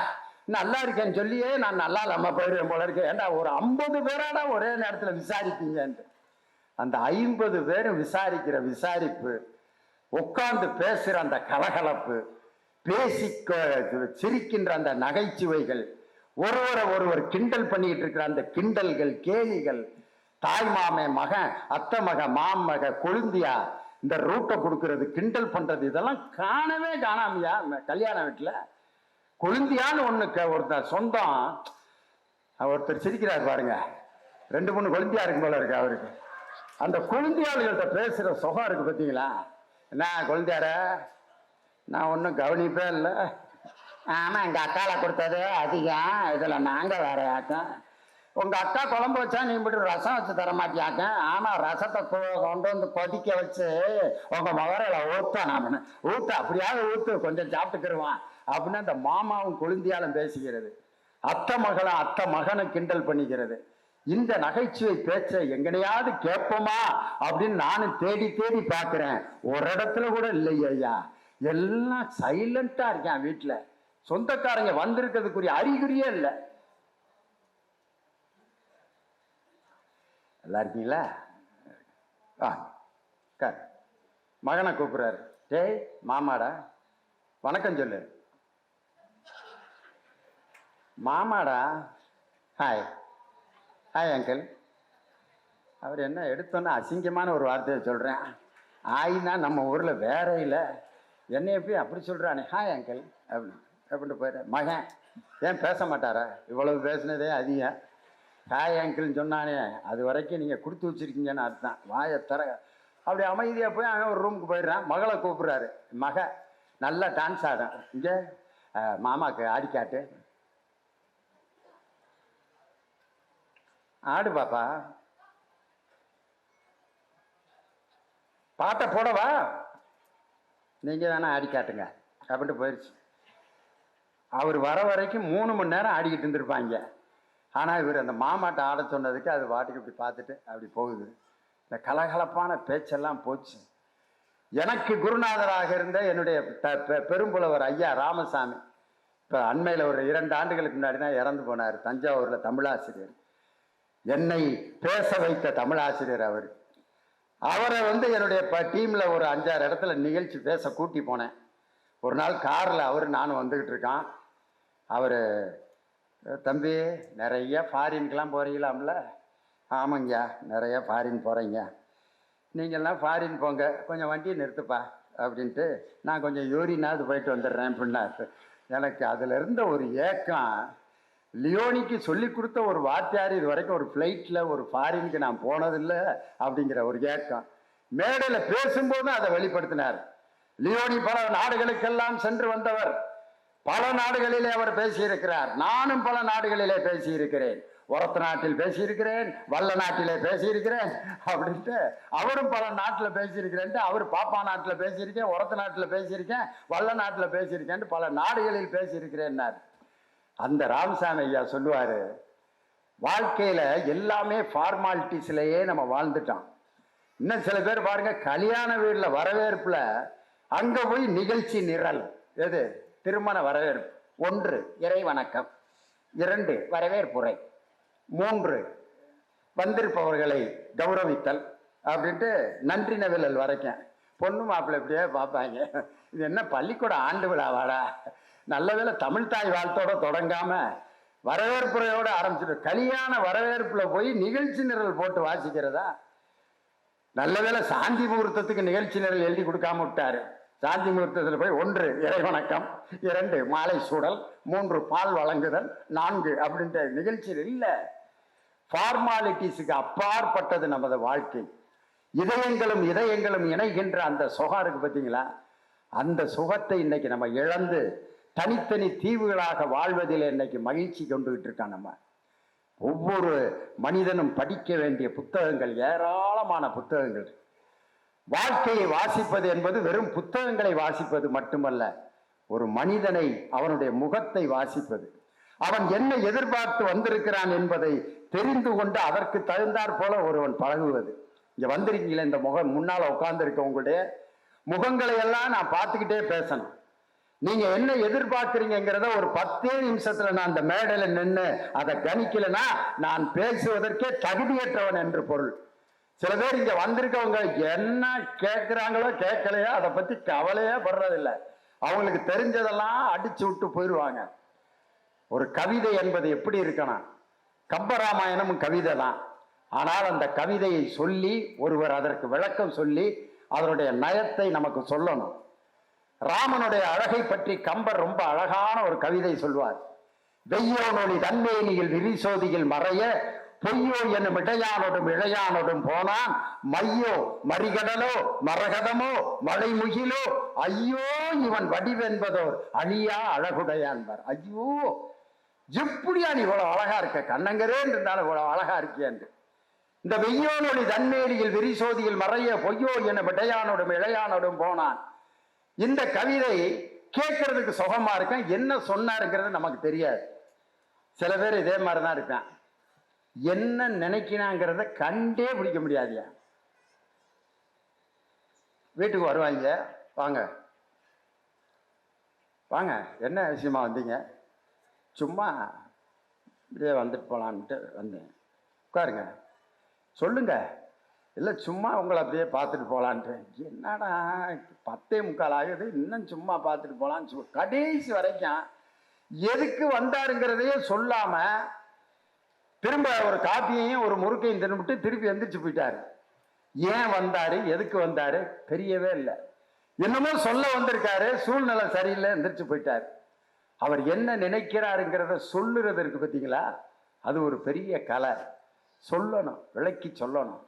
நல்லா இருக்கேன்னு சொல்லியே நான் நல்லா இல்லாம போயிடுவேன் போல இருக்கேன், ஏன்டா ஒரு 50 பேராடா ஒரே நேரத்தில் விசாரிப்பீங்கன்ட்டு. அந்த 50 பேரும் விசாரிக்கிற விசாரிப்பு, உட்கார்ந்து பேசுற அந்த கலகலப்பு, பேசி சிரிக்கின்ற அந்த நகைச்சுவைகள், ஒருவர் கிண்டல் பண்ணிட்டு இருக்கிற அந்த கிண்டல்கள் கேலிகள், தாய் மாமே மகன் அத்தை மக மாமக கொழுந்தியா இந்த ரூட்டை கொடுக்கறது கிண்டல் பண்றது, இதெல்லாம் காணவே காணாமையா கல்யாண வீட்டுல. கொழுந்தியான்னு ஒருத்தர் சொந்தம், ஒருத்தர் சிரிக்கிறார் பாருங்க, 2-3 கொழுந்தியா இருக்கும் போல இருக்கு அவருக்கு. அந்த கொழுந்தியாளுகள்கிட்ட பேசுற சுகம் இருக்கு பார்த்தீங்களா, என்ன கொழுந்தியார நான் ஒன்றும் கவனிப்பே இல்லை, ஆமா, எங்க அக்கால கொடுத்தது அதிகம். இதுல நாங்க வேற ஆக்கம். உங்க அக்கா குழம்பு வச்சா நீ இப்படி ரசம் வச்சு தர மாட்டியாக்க. ஆமா, ரசத்தை கொண்டு வந்து கொதிக்க வச்சு உங்க முகரையில ஊத்த நான் ஊத்து, அப்படியாவது ஊத்து, கொஞ்சம் சாப்பிட்டுக்கிருவான் அப்படின்னு அந்த மாமாவும் கொழுந்தியாலும் பேசிக்கிறது. அத்தை மகளும் அத்தை மகனை கிண்டல் பண்ணிக்கிறது. இந்த நகைச்சுவை பேச்சை எங்கனையாவது கேட்போமா அப்படின்னு நானும் தேடி தேடி பார்க்கிறேன். ஒரு இடத்துல கூட இல்லையே ஐயா. எல்லாம் சைலண்டா இருக்கேன். வீட்டுல சொந்தக்காரங்க வந்திருக்கிறதுக்குரிய அறிகுறியே இல்லை. நல்லா இருக்கீங்களா? மகனை கூப்பிடுறாரு. டேய் மாமாடா, வணக்கம் சொல்லு. மாமாடா. Hi hi uncle. அவர் என்ன எடுத்தோன்னா அசிங்கமான ஒரு வார்த்தையை சொல்கிறேன். ஆயினா நம்ம ஊரில் வேற இல்லை, என்னைய போய் அப்படி சொல்கிறானே ஹாய் அங்கிள் அப்படின்ட்டு போயிடுற. மகன் ஏன் பேச மாட்டாரா? இவ்வளவு பேசினதே அதிகம். ஹாய் அங்கிள்னு சொன்னானே அது வரைக்கும் நீங்கள் கொடுத்து வச்சுருக்கீங்கன்னு அர்த்தம். வாயை தர. அப்படி அமைதியாக போய் அவன் ஒரு ரூமுக்கு போயிடுறான். மகளை கூப்பிட்றாரு. மக நல்லா டான்ஸ் ஆடும். இங்கே மாமாவுக்கு ஆடிக்காட்டு. ஆடு பாப்பா. பாட்டை போடவா? நீங்க வேணா ஆடி காட்டுங்க அப்படின்ட்டு போயிடுச்சு. அவர் வர வரைக்கும் 3 மணி நேரம் ஆடிக்கிட்டு இருந்திருப்பாங்க. ஆனா இவர் அந்த மாமாட்டை ஆட சொன்னதுக்கு அது பாட்டுக்கு இப்படி பார்த்துட்டு அப்படி போகுது. இந்த கலகலப்பான பேச்செல்லாம் போச்சு. எனக்கு குருநாதராக இருந்த என்னுடைய பெரும்புலவர் ஐயா ராமசாமி இப்போ அண்மையில் ஒரு 2 ஆண்டுகளுக்கு முன்னாடி தான் இறந்து போனார். தஞ்சாவூரில் தமிழாசிரியர், என்னை பேச வைத்த தமிழாசிரியர் அவர். அவரை என்னுடைய டீம்ல ஒரு 5-6 இடத்துல நிகழ்ச்சி பேச கூட்டி போனேன். ஒரு நாள் காரில் அவர் நானும் வந்துக்கிட்டு இருக்கான். அவர் தம்பி நிறைய ஃபாரின்க்கெலாம் போகிறீங்களாம்ல? ஆமாங்கய்யா, நிறைய ஃபாரின் போகிறீங்க. நீங்கள்லாம் ஃபாரின் போங்க, கொஞ்சம் வண்டியை நிறுத்துப்பா அப்படின்ட்டு நான் கொஞ்சம் யூரினாவது போயிட்டு வந்துடுறேன் அப்படின்னாரு. எனக்கு அதில் இருந்த ஒரு ஏக்கம். லியோனிக்கு சொல்லி கொடுத்த ஒரு வாத்தியார் இது வரைக்கும் ஒரு ஃப்ளைட்டில் ஒரு ஃபாரினுக்கு நான் போனதில்லை அப்படிங்கிற ஒரு ஏக்கம். மேடையில் பேசும்போது அதை வெளிப்படுத்தினார். லியோனி பல நாடுகளுக்கெல்லாம் சென்று வந்தவர். பல நாடுகளிலே அவர் பேசியிருக்கிறார். நானும் பல நாடுகளிலே பேசியிருக்கிறேன். ஒரத்த நாட்டில் பேசியிருக்கிறேன், வல்ல நாட்டிலே பேசியிருக்கிறேன் அப்படின்ட்டு அவரும் பல நாட்டில் பேசியிருக்கிறேன்ட்டு அவர் பாப்பா நாட்டில் பேசியிருக்கேன், ஒரத்த நாட்டில் பேசியிருக்கேன், வல்ல நாட்டில் பேசியிருக்கேன்ட்டு பல நாடுகளில் பேசியிருக்கிறேன்னார். அந்த ராமசாமி ஐயா சொல்லுவாரு, வாழ்க்கையில எல்லாமே ஃபார்மாலிட்டிஸ்லயே நம்ம வாழ்ந்துட்டோம். இன்னும் சில பேர் பாருங்க, கல்யாண வீடுல வரவேற்புல அங்க போய் நிகழ்ச்சி நிரல். எது? திருமண வரவேற்பு. 1 இறை வணக்கம், 2 வரவேற்புரை, 3 வந்திருப்பவர்களை கௌரவித்தல் அப்படின்ட்டு நன்றி நவிழல் வரைக்கும். பொண்ணு மாப்பிள்ளை இப்படியே பார்ப்பாங்க. இது என்ன பள்ளிக்கூட ஆண்டு விழாவாடா? நல்ல வேளை தமிழ் தாய் வாழ்த்தோட தொடங்காம வரவேற்புரையோட ஆரம்பிச்சிட்டு கல்யாண வரவேற்புல போய் நிகழ்ச்சி நிரல் போட்டு வாசிக்கிறதா? நல்ல வேளை சாந்தி முகூர்த்தத்துக்கு நிகழ்ச்சி நிரல் எழுதி கொடுக்காம விட்டாரு. சாந்தி முகூர்த்தத்தில் போய் 1 இறை வணக்கம், 2 மாலை சூடல், 3 பால் வழங்குதல், 4 அப்படின்ற நிகழ்ச்சி இல்லை. ஃபார்மாலிட்டிஸுக்கு அப்பாற்பட்டது நமது வாழ்க்கை. இதயங்களும் இதயங்களும் இணைகின்ற அந்த சுகம் இருக்கு பார்த்தீங்களா? அந்த சுகத்தை இன்னைக்கு நம்ம இழந்து தனித்தனி தீவுகளாக வாழ்வதில் இன்னைக்கு மகிழ்ச்சி கொண்டுகிட்டு இருக்கான். நம்ம ஒவ்வொரு மனிதனும் படிக்க வேண்டிய புத்தகங்கள், ஏராளமான புத்தகங்கள். வாழ்க்கையை வாசிப்பது என்பது வெறும் புத்தகங்களை வாசிப்பது மட்டுமல்ல, ஒரு மனிதனை, அவனுடைய முகத்தை வாசிப்பது. அவன் என்ன எதிர்பார்த்து வந்திருக்கிறான் என்பதை தெரிந்து கொண்டு அதற்கு தகுந்தாற் போல ஒருவன் பழகுவது. இங்க வந்திருக்கீங்களே, இந்த முகம் முன்னால உட்கார்ந்து இருக்க உங்களுடைய முகங்களை எல்லாம் நான் பார்த்துக்கிட்டே பேசணும். நீங்க என்ன எதிர்பார்க்கிறீங்கிறத ஒரு 10 நிமிஷத்துல நான் அந்த மேடையில நின்று அதை கணிக்கலைன்னா நான் பேசுவதற்கே தகுதியற்றவன் என்று பொருள். சில பேர் இங்க வந்திருக்கவங்க என்ன கேட்கிறாங்களோ கேட்கலையோ அதை பத்தி கவலையே படுறதில்லை. அவங்களுக்கு தெரிஞ்சதெல்லாம் அடிச்சு விட்டு போயிடுவாங்க. ஒரு கவிதை என்பது எப்படி இருக்கணும்? கம்பராமாயணமும் கவிதை தான். ஆனால் அந்த கவிதையை சொல்லி ஒருவர் அதற்கு விளக்கம் சொல்லி அதனுடைய நயத்தை நமக்கு சொல்லணும். ராமனுடைய அழகை பற்றி கம்பர் ரொம்ப அழகான ஒரு கவிதை சொல்வார். வெய்யோனொளி தன்மேனியில் விரிசோதியில் மறைய பொய்யோ என்னும் இடையானோடும் இளையானோடும் போனான், மையோ மறிகடலோ மரகதமோ மலைமுகிலோ, ஐயோ இவன் வடிவென்பதோர் அழியா அழகுடையான்பார். ஐயோ எப்படியா நீ இவ்வளவு அழகா இருக்க, கண்ணங்கரேன்னு இருந்தாலும் இவ்வளவு அழகா இருக்கியன்று. இந்த வெய்யோனொளி தன்மேலியில் விரிசோதியில் மறைய பொய்யோ என்னும் இடையானோடும் இளையானோடும் போனான். இந்த கவிதை கேட்கறதுக்கு சுகமா இருக்கேன், என்ன சொன்னாருங்கிறது நமக்கு தெரியாது. சில பேர் இதே மாதிரிதான் இருக்கான், என்ன நினைக்கிறாங்கிறத கண்டே பிடிக்க முடியாதியா. வீட்டுக்கு வருவாங்க, வாங்க வாங்க என்ன விஷயமா வந்தீங்க, சும்மா இப்படியே வந்துட்டு போலான்ட்டு வந்தேன், உட்காருங்க சொல்லுங்க, இல்லை சும்மா உங்களை அப்படியே பார்த்துட்டு போகலான்ட்டு. என்னடா 10:45 ஆகுது, இன்னும் சும்மா பார்த்துட்டு போகலான்னு கடைசி வரைக்கும் எதுக்கு வந்தாருங்கிறதையே சொல்லாம திரும்ப ஒரு காப்பியையும் ஒரு முறுக்கையும் தின்னுபிட்டு திருப்பி எந்திரிச்சு போயிட்டாரு. ஏன் வந்தாரு, எதுக்கு வந்தாரு தெரியவே இல்லை. என்னமோ சொல்ல வந்திருக்காரு, சூழ்நிலை சரியில்லை, எந்திரிச்சு போயிட்டாரு. அவர் என்ன நினைக்கிறாருங்கிறத சொல்லுறது இருக்கு பார்த்தீங்களா, அது ஒரு பெரிய கலை. சொல்லணும், விளக்கி சொல்லணும்.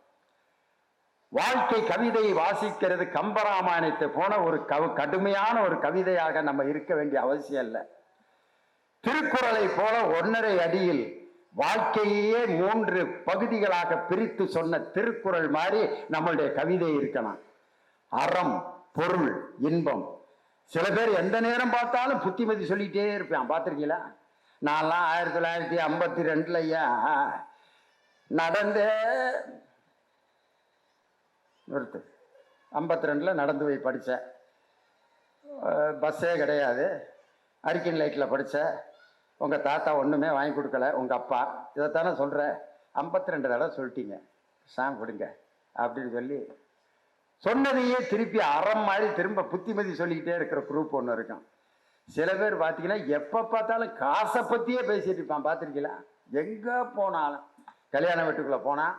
வாழ்க்கை கவிதையை வாசிக்கிறது கம்பராமாயணத்தை போன ஒரு கடுமையான ஒரு கவிதையாக நம்ம இருக்க வேண்டிய அவசியம் இல்லை. திருக்குறளை போல 1.5 அடியில் வாழ்க்கையே 3 பகுதிகளாக பிரித்து சொன்ன திருக்குறள் மாதிரி நம்மளுடைய கவிதை இருக்கணும். அறம், பொருள், இன்பம். சில பேர் எந்த நேரம் பார்த்தாலும் புத்திமதி சொல்லிட்டே இருப்பேன், பார்த்துருக்கீங்களா? நான்லாம் 1952 நடந்தே 52 நடந்து போய் படித்தேன். பஸ்ஸே கிடையாது, அரிக்கன் லைட்டில் படித்தேன். உங்கள் தாத்தா ஒன்றுமே வாங்கி கொடுக்கல, உங்கள் அப்பா. இதைத்தானே சொல்கிற, 52 தடவை சொல்லிட்டீங்க, சாங் கொடுங்க அப்படின்னு சொல்லி சொன்னதையே திருப்பி அறம் மாதிரி திரும்ப புத்திமதி சொல்லிக்கிட்டே இருக்கிற குரூப் ஒன்று இருக்கும். சில பேர் பார்த்தீங்கன்னா எப்போ பார்த்தாலும் காசை பற்றியே பேசிட்டு இருப்பான், பார்த்துருக்கீங்களா? எங்கே போனாலும் கல்யாண வீட்டுக்குள்ளே போனால்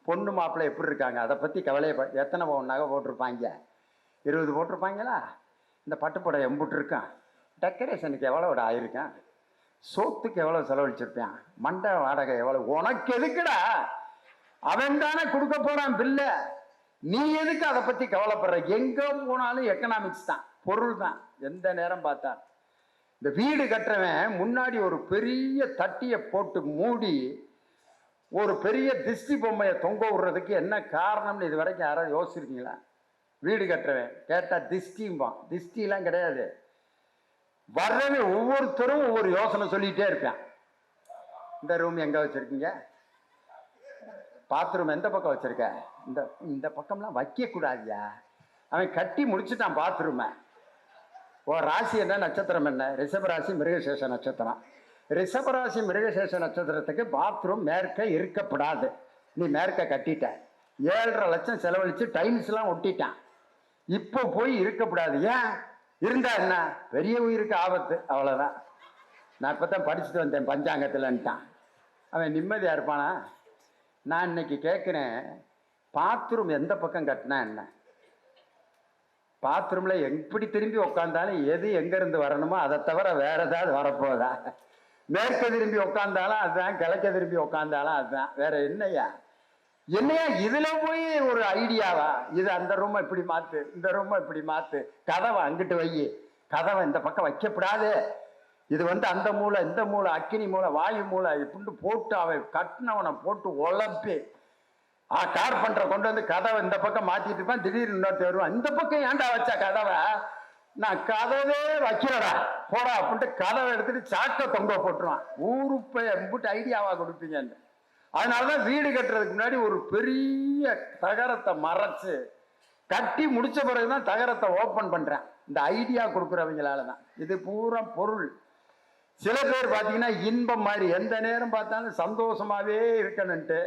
பொண்ணு மாப்பிள்ளை எப்படி இருக்காங்க அதை பற்றி கவலையை எத்தனை நகை போட்டிருப்பாங்க, 20 போட்டிருப்பாங்களா? இந்த பட்டுப்படை எம்புட்டு இருக்கான், டெக்கரேஷனுக்கு எவ்வளோ ஆயிருக்கான், சோத்துக்கு எவ்வளோ செலவழிச்சிருப்பான், மண்டை வாடகை எவ்வளோ, உனக்கு எதுக்குடா? அவன் தானே கொடுக்க போறான் பில்ல, நீ எதுக்கு அதை பற்றி கவலைப்படுற? எங்கே போனாலும் எக்கனாமிக்ஸ் தான், பொருள் தான். எந்த நேரம் பார்த்தா இந்த வீடு கட்டுறவன் முன்னாடி ஒரு பெரிய தட்டியை போட்டு மூடி ஒரு பெரிய திஷ்டி பொம்மையை தொங்க விடுறதுக்கு என்ன காரணம்னு இது வரைக்கும் யாராவது யோசிச்சிருக்கீங்களா? வீடு கட்டுறவன் கேட்டால் திஷ்டிம்பான். திஷ்டிலாம் கிடையாது, வர்றவன் ஒவ்வொருத்தரும் ஒவ்வொரு யோசனை சொல்லிகிட்டே இருப்பான். இந்த ரூம் எங்கே வச்சுருக்கீங்க, பாத்ரூம் எந்த பக்கம் வச்சுருக்க, இந்த பக்கம்லாம் வைக்கக்கூடாதியா. அவன் கட்டி முடிச்சுட்டான் பாத்ரூமை. ஓ ராசி என்ன, நட்சத்திரம் என்ன? ரிஷபராசி மிருகசேஷ நட்சத்திரம். ரிஷபராசி மிருகசேஷ நட்சத்திரத்துக்கு பாத்ரூம் மேற்க இருக்கப்படாது. நீ மேற்க கட்டிட்ட, 7.5 லட்சம் செலவழித்து டைல்ஸ்லாம் ஒட்டிட்டான். இப்போ போய் இருக்கக்கூடாது. ஏன் இருந்தா என்ன, பெரிய உயிருக்கு ஆபத்து, அவ்வளோதான். நான் இப்போ தான் படிச்சுட்டு வந்தேன் பஞ்சாங்கத்தில்ன்ட்டான். அவன் நிம்மதியாக இருப்பானா? நான் இன்னைக்கு கேட்குறேன், பாத்ரூம் எந்த பக்கம் கட்டினா என்ன? பாத்ரூமில் எப்படி திரும்பி உட்காந்தாலும் எது எங்கேருந்து வரணுமோ அதை தவிர வேற ஏதாவது வரப்போதா? மேற்க திரும்பி உட்காந்தாலும் அதுதான், கிழக்க திரும்பி உட்காந்தாலும் அதுதான், வேற என்னையா? என்னையா இதுல போய் ஒரு ஐடியாவா? இது அந்த ரூமை இப்படி மாத்து, இந்த ரூமை இப்படி மாத்து, கதவை அங்கிட்டு வை, கதவை இந்த பக்கம் வைக்கப்படாது, இது அந்த மூளை இந்த மூளை, அக்கினி மூளை வாயு மூளை இப்படின்னு போட்டு அவன் கட்டினவனை போட்டு உழப்பி கார்பெண்டரை கொண்டு வந்து கதவை இந்த பக்கம் மாத்திட்டு இருப்பான். திடீர்னு இன்னொருத்த வருவான், இந்த பக்கம் ஏன்டா வச்சா கதவை, நான் கதவே வைக்கிறடா போடா அப்படின்ட்டு கதவை எடுத்துட்டு சாக்க தொங்க போட்டுருவான். ஊருப்பை எம்பிட்டு ஐடியாவா கொடுப்பீங்கன்னு. அதனாலதான் வீடு கட்டுறதுக்கு முன்னாடி ஒரு பெரிய தகரத்தை மறைச்சு கட்டி முடிச்ச பிறகுதான் தகரத்தை ஓப்பன் பண்றேன். இந்த ஐடியா கொடுக்குறவங்களாலதான். இது பூரா பொருள். சில பேர் பார்த்தீங்கன்னா இன்பம் மாதிரி எந்த நேரம் பார்த்தாலும் சந்தோஷமாவே இருக்கணும்ட்டு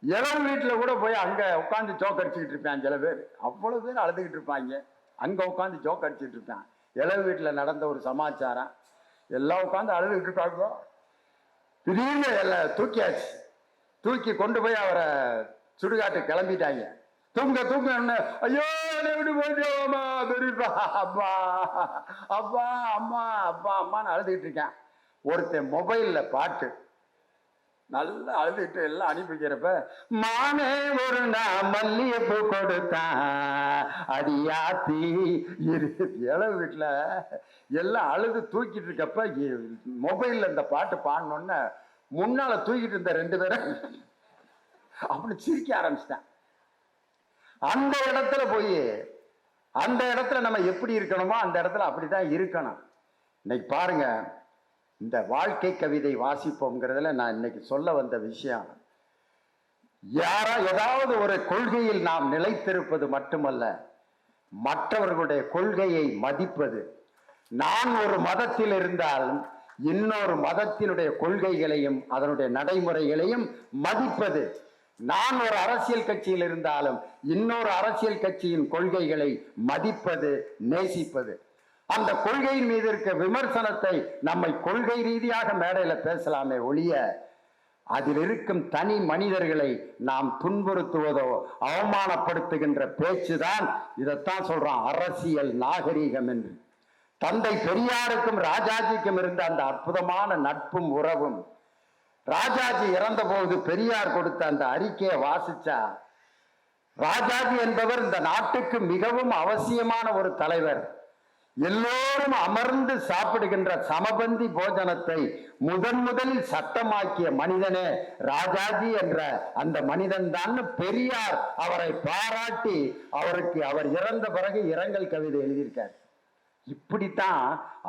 இளவு வீட்டில் கூட போய் அங்கே உட்காந்து ஜோக் அடிச்சுக்கிட்டு இருப்பான். சில பேர் அவ்வளோ பேர் அழுதுகிட்டு இருப்பாங்க, அங்கே உட்காந்து ஜோக் அடிச்சுட்டு இருப்பான். இளவு வீட்டில் நடந்த ஒரு சமாச்சாரம், எல்லாம் உட்காந்து அழுதுகிட்டு இருப்பாங்க. திடீர்னு எல்லாம் தூக்கியாச்சு, தூக்கி கொண்டு போய் அவரை சுடுகாட்டு கிளம்பிட்டாங்க. தூங்க தூங்க, ஐயோ விட்டு போயிட்டோமா பெரியப்பா, அப்பா அப்பா அம்மா அப்பா அம்மான்னு அழுதுகிட்டு இருக்கேன். ஒருத்தன் மொபைலில் பாட்டு, நல்லா அழுதுட்டு எல்லாம் அனுப்பி வைக்கிறப்ப மானே ஒரு நான் மல்லிகைப்பூ கொடுத்தான் அடியாத்தி இளவு வீட்டுல எல்லாம் அழுது தூக்கிட்டு இருக்கப்ப மொபைல்ல இந்த பாட்டு பாடணுன்னு முன்னால தூக்கிட்டு இருந்த 2 பேரும் அப்படி சிரிக்க ஆரம்பிச்சிட்டேன். அந்த இடத்துல போய் அந்த இடத்துல நம்ம எப்படி இருக்கணுமோ அந்த இடத்துல அப்படிதான் இருக்கணும். இன்னைக்கு பாருங்க, இந்த வாழ்க்கை கவிதை வாசிப்போம்ங்கிறதுல நான் இன்னைக்கு சொல்ல வந்த விஷயம், ஏதாவது ஒரு கொள்கையில் நாம் நிலைத்திருப்பது மட்டுமல்ல, மற்றவர்களுடைய கொள்கையை மதிப்பது. நான் ஒரு மதத்தில் இருந்தாலும் இன்னொரு மதத்தினுடைய கொள்கைகளையும் அதனுடைய நடைமுறைகளையும் மதிப்பது. நான் ஒரு அரசியல் கட்சியில் இருந்தாலும் இன்னொரு அரசியல் கட்சியின் கொள்கைகளை மதிப்பது, நேசிப்பது. அந்த கொள்கையின் மீது இருக்க விமர்சனத்தை நம்மை கொள்கை ரீதியாக மேடையில பேசலாமே ஒழிய அதில் இருக்கும் தனி மனிதர்களை நாம் துன்புறுத்துவதோ அவமானப்படுத்துகின்ற பேச்சுதான், இதைத்தான் சொல்றான் அரசியல் நாகரீகம் என்று. தந்தை பெரியாருக்கும் ராஜாஜிக்கும் இருந்த அந்த அற்புதமான நட்பும் உறவும், ராஜாஜி இறந்த போது பெரியார் கொடுத்த அந்த அறிக்கையை வாசிச்சா, ராஜாஜி என்பவர் இந்த நாட்டுக்கு மிகவும் அவசியமான ஒரு தலைவர். எல்லோரும் அமர்ந்து சாப்பிடுகின்ற சமபந்தி போஜனத்தை முதலில் சட்டமாக்கிய மனிதனே ராஜாஜி என்ற அந்த மனிதன் தான் பெரியார் அவரை பாராட்டி அவர் இறந்த பிறகு இரங்கல் கவிதை எழுதியிருக்கார். இப்படித்தான்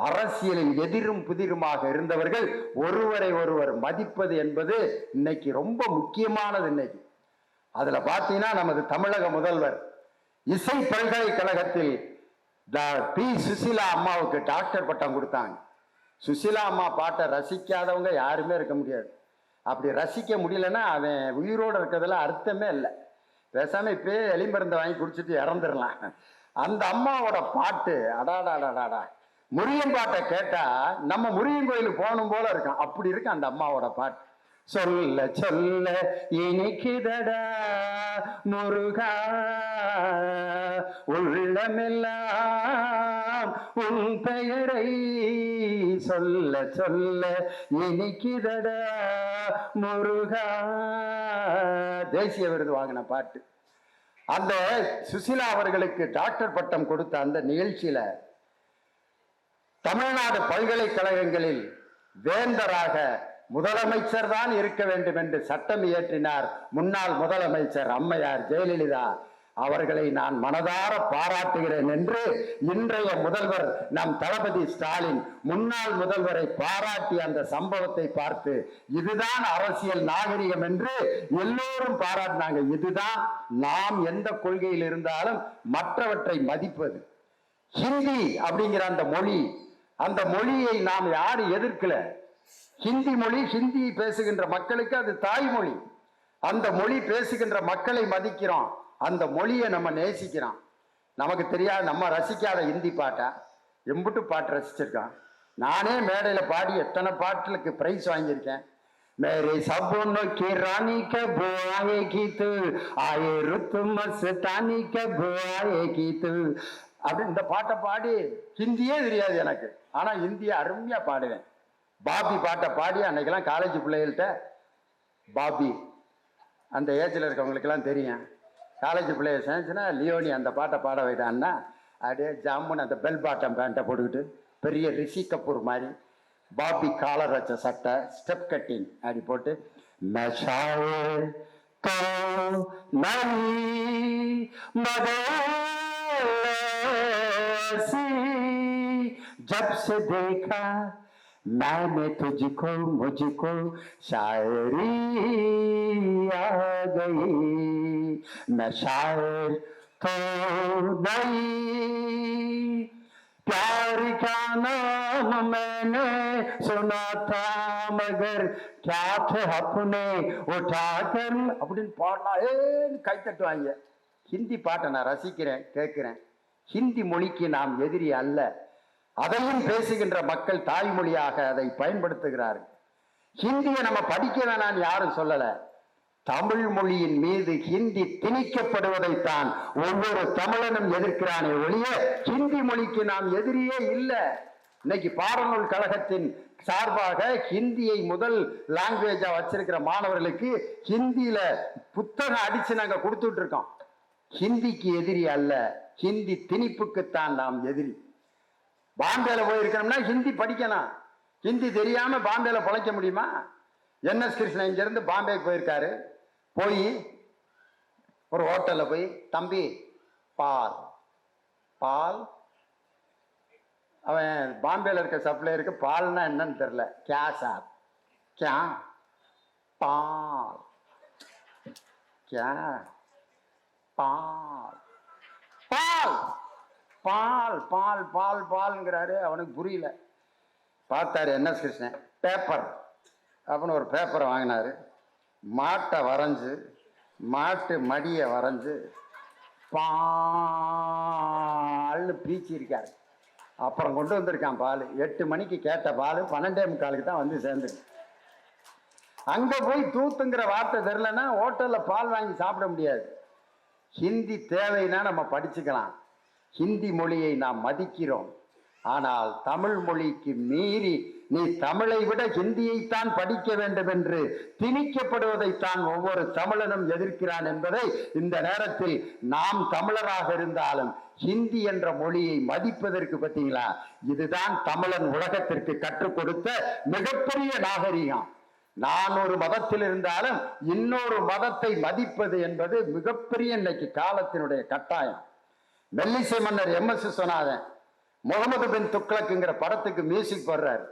அரசியலில் எதிரும் புதிருமாக இருந்தவர்கள் ஒருவரை ஒருவர் மதிப்பது என்பது இன்னைக்கு ரொம்ப முக்கியமானது. இன்னைக்கு அதுல பாத்தீங்கன்னா நமது தமிழக முதல்வர் இசை பல்கலைக்கழகத்தில் பி. சுசீலா அம்மாவுக்கு டாக்டர் பட்டம் கொடுத்தாங்க. சுசீலா அம்மா பாட்டை ரசிக்காதவங்க யாருமே இருக்க முடியாது. அப்படி ரசிக்க முடியலன்னா அவன் உயிரோடு இருக்கிறதுல அர்த்தமே இல்லை. பேசாம இப்பயே எலிமருந்தை வாங்கி குடிச்சிட்டு இறந்துடலாம். அந்த அம்மாவோட பாட்டு அடாடாடாடா, முருகன் பாட்டை கேட்டா நம்ம முருகன் கோயிலுக்கு போகணும் போல இருக்கும். அப்படி இருக்கு அந்த அம்மாவோட பாட்டு. சொல்ல சொல்ல இனிக்குதடா முருகா உள்ளமெல்லாம் உன் பெயரை சொல்ல சொல்ல இனிக்குதடா முருகா. தேசிய விருது வாங்கின பாட்டு. அந்த சுசிலா அவர்களுக்கு டாக்டர் பட்டம் கொடுத்த அந்த நிகழ்ச்சியில தமிழ்நாடு பல்கலைக்கழகங்களில் வேந்தராக முதலமைச்சர் தான் இருக்க வேண்டும் என்று சட்டம் இயற்றினார் முன்னாள் முதலமைச்சர் அம்மையார் ஜெயலலிதா. அவர்களை நான் மனதார பாராட்டுகிறேன் என்று இன்றைய முதல்வர் நம் தளபதி ஸ்டாலின் முன்னாள் முதல்வரை பாராட்டி அந்த சம்பவத்தை பார்த்து இதுதான் அரசியல் நாகரிகம் என்று எல்லோரும் பாராட்டினாங்க. இதுதான் நாம் எந்த கொள்கையில் இருந்தாலும் மற்றவற்றை மதிப்பது. ஹிந்தி அப்படிங்கிற அந்த மொழியை நாம் யாரும் எதிர்க்கல. ஹிந்தி மொழி, ஹிந்தி பேசுகின்ற மக்களுக்கு அது தாய்மொழி. அந்த மொழி பேசுகின்ற மக்களை மதிக்கிறோம், அந்த மொழியை நம்ம நேசிக்கிறோம். நமக்கு தெரியாது, நம்ம ரசிக்காத ஹிந்தி பாட்டா எம்புட்டு பாட்டு ரசிச்சிருக்கான். நானே மேடையில் பாடி எத்தனை பாட்டுக்கு பிரைஸ் வாங்கியிருக்கேன். மேரே சபுனோ கி ராணி கப் ஆயேகி தூ ஆயே ருத்து மஸ்தானி கப் ஆயேகி தூ அப்படின்னு இந்த பாட்டை பாடி, ஹிந்தியே தெரியாது எனக்கு, ஆனா ஹிந்தியை அருமையா பாடுவேன். பாபி பாட்டை பாடி அன்னைக்கெல்லாம் காலேஜ் பிள்ளைகள்கிட்ட பாபி அந்த ஏஜில் இருக்கவங்களுக்கெல்லாம் தெரியும். காலேஜ் பிள்ளைய சேர்ந்துச்சுன்னா லியோனி அந்த பாட்டை பாட வைட்டான்னா அப்படியே ஜாமுன் அந்த பெல் பாட்டம் பேண்ட்டை போட்டுக்கிட்டு பெரிய ரிஷி கபூர் மாதிரி பாபி காலர் வச்ச சட்டை ஸ்டெப் கட்டிங் அப்படி போட்டு जब से देखा मैंने तुझको मुझको शायरी आ गई मैं शायर तो नहीं प्यार का नाम मैंने सुना था मगर क्या थे अपने उठाकर அப்படின்னு பாடினா கை தட்டுவாங்க. ஹிந்தி பாட்டை நான் ரசிக்கிறேன், கேட்கிறேன். ஹிந்தி மொழிக்கு நாம் எதிரி அல்ல. அதையும் பேசுகின்ற மக்கள் தாய்மொழியாக அதை பயன்படுத்துகிறார்கள். ஹிந்தியை நம்ம படிக்க வேணான்னு யாரும் சொல்லல. தமிழ் மொழியின் மீது ஹிந்தி திணிக்கப்படுவதைத்தான் ஒவ்வொரு தமிழனும் எதிர்க்கிறானே ஒழிய ஹிந்தி மொழிக்கு நாம் எதிரியே இல்லை. இன்னைக்கு பாடநூல் கழகத்தின் சார்பாக ஹிந்தியை முதல் லாங்குவேஜா வச்சிருக்கிற மாணவர்களுக்கு ஹிந்தியில புத்தகம் அடிச்சு நாங்க கொடுத்துட்டு இருக்கோம். ஹிந்திக்கு எதிரி அல்ல, ஹிந்தி திணிப்புக்குத்தான் நாம் எதிரி. பாம்பேல போயிருக்கணும்னா ஹிந்தி படிக்கணும். ஹிந்தி தெரியாம பாம்பேல பொழைக்க முடியுமா? NS கிருஷ்ணன் இங்க இருந்து பாம்பேக்கு போயிருக்காரு. போய் ஒரு ஹோட்டல்ல போய், தம்பி பால் பால், அவன் பாம்பேல இருக்க சப்ளையருக்கு பால்னா என்னன்னு தெரியல. கே சார், கே பால், கே பால், பால் பால் பால் பால் பால்ங்கிறாரு. அவனுக்கு புரியல. பார்த்தாரு NS கிருஷ்ணன். பேப்பர் அப்படின்னு ஒரு பேப்பரை வாங்கினாரு. மாட்டை வரைஞ்சு, மாட்டு மடியை வரைஞ்சு பால்னு பீச்சி இருக்காரு. அப்புறம் கொண்டு வந்திருக்கான் பால். 8 மணிக்கு கேட்ட பால் 12:45 தான் வந்து சேர்ந்துருக்கு. அங்க போய் தூத்துங்கிற வார்த்தை தெரியலன்னா ஹோட்டல்ல பால் வாங்கி சாப்பிட முடியாது. ஹிந்தி தேவைன்னா நம்ம படிச்சுக்கலாம். ஹிந்தி மொழியை நாம் மதிக்கிறோம். ஆனால் தமிழ் மொழிக்கு மீறி நீ தமிழை விட ஹிந்தியைத்தான் படிக்க வேண்டும் என்று திணிக்கப்படுவதைத்தான் ஒவ்வொரு தமிழனும் எதிர்க்கிறான் என்பதை இந்த நேரத்தில் நாம் தமிழராக இருந்தாலும் ஹிந்தி என்ற மொழியை மதிப்பதற்கு பார்த்தீங்களா, இதுதான் தமிழன் உலகத்திற்கு கற்றுக் கொடுத்த மிகப்பெரிய நாகரிகம். நான் ஒரு மதத்தில் இருந்தாலும் இன்னொரு மதத்தை மதிப்பது என்பது மிகப்பெரிய இன்னைக்கு காலத்தினுடைய கட்டாயம். மெல்லிசை மன்னர் MS விஸ்வநாதன் முகமது பின் துக்ளக்குங்கிற படத்துக்கு மியூசிக் போடுறாரு.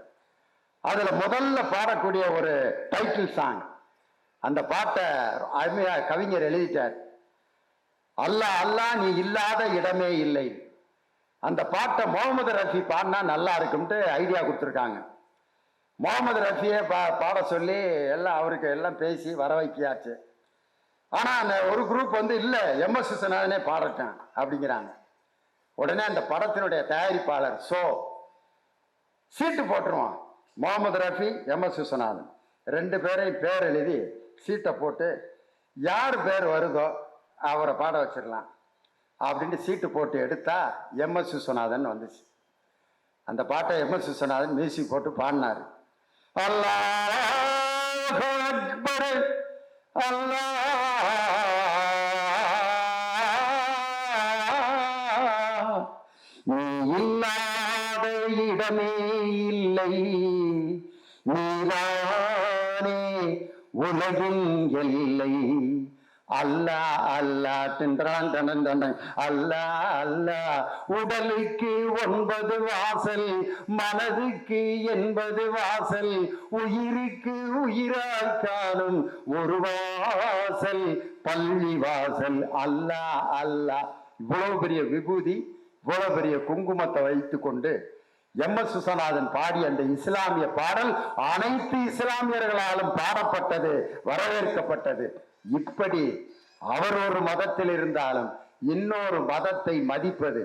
அதுல முதல்ல பாடக்கூடிய ஒரு டைட்டில் சாங், அந்த பாட்டை அருமையா கவிஞர் எழுதிட்டார். அல்லாஹ் அல்லாஹ் நீ இல்லாத இடமே இல்லை. அந்த பாட்டை முகமது ரஃபி பாடினா நல்லா இருக்கும்ட்டு ஐடியா கொடுத்துருக்காங்க. முகமது ரஃபியை பாட சொல்லி எல்லாம் அவருக்கு எல்லாம் பேசி வர வைக்கியாச்சு. ஆனா அந்த ஒரு குரூப் வந்து இல்ல MS விஸ்வநாதனே பாடட்டேன் அப்படிங்கிறாங்க. உடனே அந்த படத்தினுடைய தயாரிப்பாளர் சீட்டு போட்டுருவான். முகமது ரஃபி, MS விஸ்வநாதன் 2 பேரையும் பேர் எழுதி சீட்டை போட்டு யார் பேர் வருதோ அவரை பாட வச்சிடலாம் அப்படின்ட்டு சீட்டு போட்டு எடுத்தா MS விஸ்வநாதன் வந்துச்சு. அந்த பாட்டை MS விஸ்வநாதன் மியூசிக் போட்டு பாடினாரு. அல்லாஹ் அக்பர் அல்லாஹ் நீ இல்லாத இடமே இல்லை, நீதானே உலகின் எல்லை. அல்லாஹ் அல்லாஹ் தின்றான் அல்லாஹ் அல்லாஹ். உடலுக்கு 9 வாசல், மனதுக்கு 80 வாசல், உயிருக்கு உயிராய் காணும் ஒரு வாசல் பள்ளி வாசல். அல்லாஹ் அல்லாஹ். இவ்வளவு பெரிய விபூதி, இவ்வளவு பெரிய குங்குமத்தை வைத்து கொண்டு MS விஸ்வநாதன் பாடி அந்த இஸ்லாமிய பாடல் அனைத்து இஸ்லாமியர்களாலும் பாடப்பட்டது, வரவேற்கப்பட்டது. இப்படி அவர் ஒரு மதத்தில் இருந்தாலும் இன்னொரு மதத்தை மதிப்பது,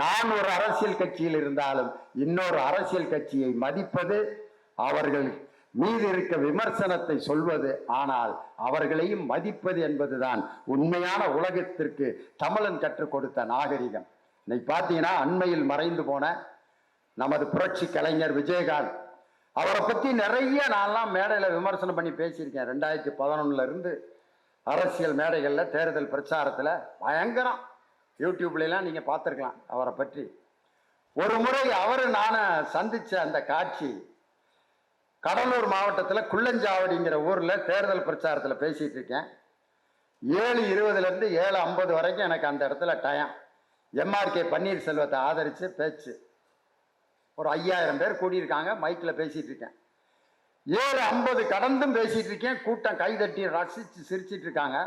நான் ஒரு அரசியல் கட்சியில் இருந்தாலும் இன்னொரு அரசியல் கட்சியை மதிப்பது, அவர்கள் மீது இருக்க விமர்சனத்தை சொல்வது, ஆனால் அவர்களையும் மதிப்பது என்பதுதான் உண்மையான உலகத்திற்கு தமிழன் கற்றுக் கொடுத்த நாகரிகம். இன்னைக்கு பார்த்தீங்கன்னா அண்மையில் மறைந்து போன நமது புரட்சி கலைஞர் விஜயகாந்த், அவரை பற்றி நிறைய நான்லாம் மேடையில் விமர்சனம் பண்ணி பேசியிருக்கேன். 2011 இருந்து அரசியல் மேடைகளில், தேர்தல் பிரச்சாரத்தில் பயங்கரம். யூடியூப்லாம் நீங்கள் பார்த்துருக்கலாம் அவரை பற்றி. ஒரு முறை அவர் நான் சந்தித்த அந்த காட்சி கடலூர் மாவட்டத்தில் குள்ளஞ்சாவடிங்கிற ஊரில் தேர்தல் பிரச்சாரத்தில் பேசிகிட்டு இருக்கேன். 7:20 7:50 வரைக்கும் எனக்கு அந்த இடத்துல டைம். MRK பன்னீர்செல்வத்தை ஆதரித்து பேச்சு. ஒரு 5000 பேர் கூடியிருக்காங்க. மைக்கில் பேசிகிட்டு இருக்கேன். 7:50 கடந்தும் பேசிட்டு இருக்கேன். கூட்டம் கைதட்டி ரசிச்சு சிரிச்சிட்டு இருக்காங்க.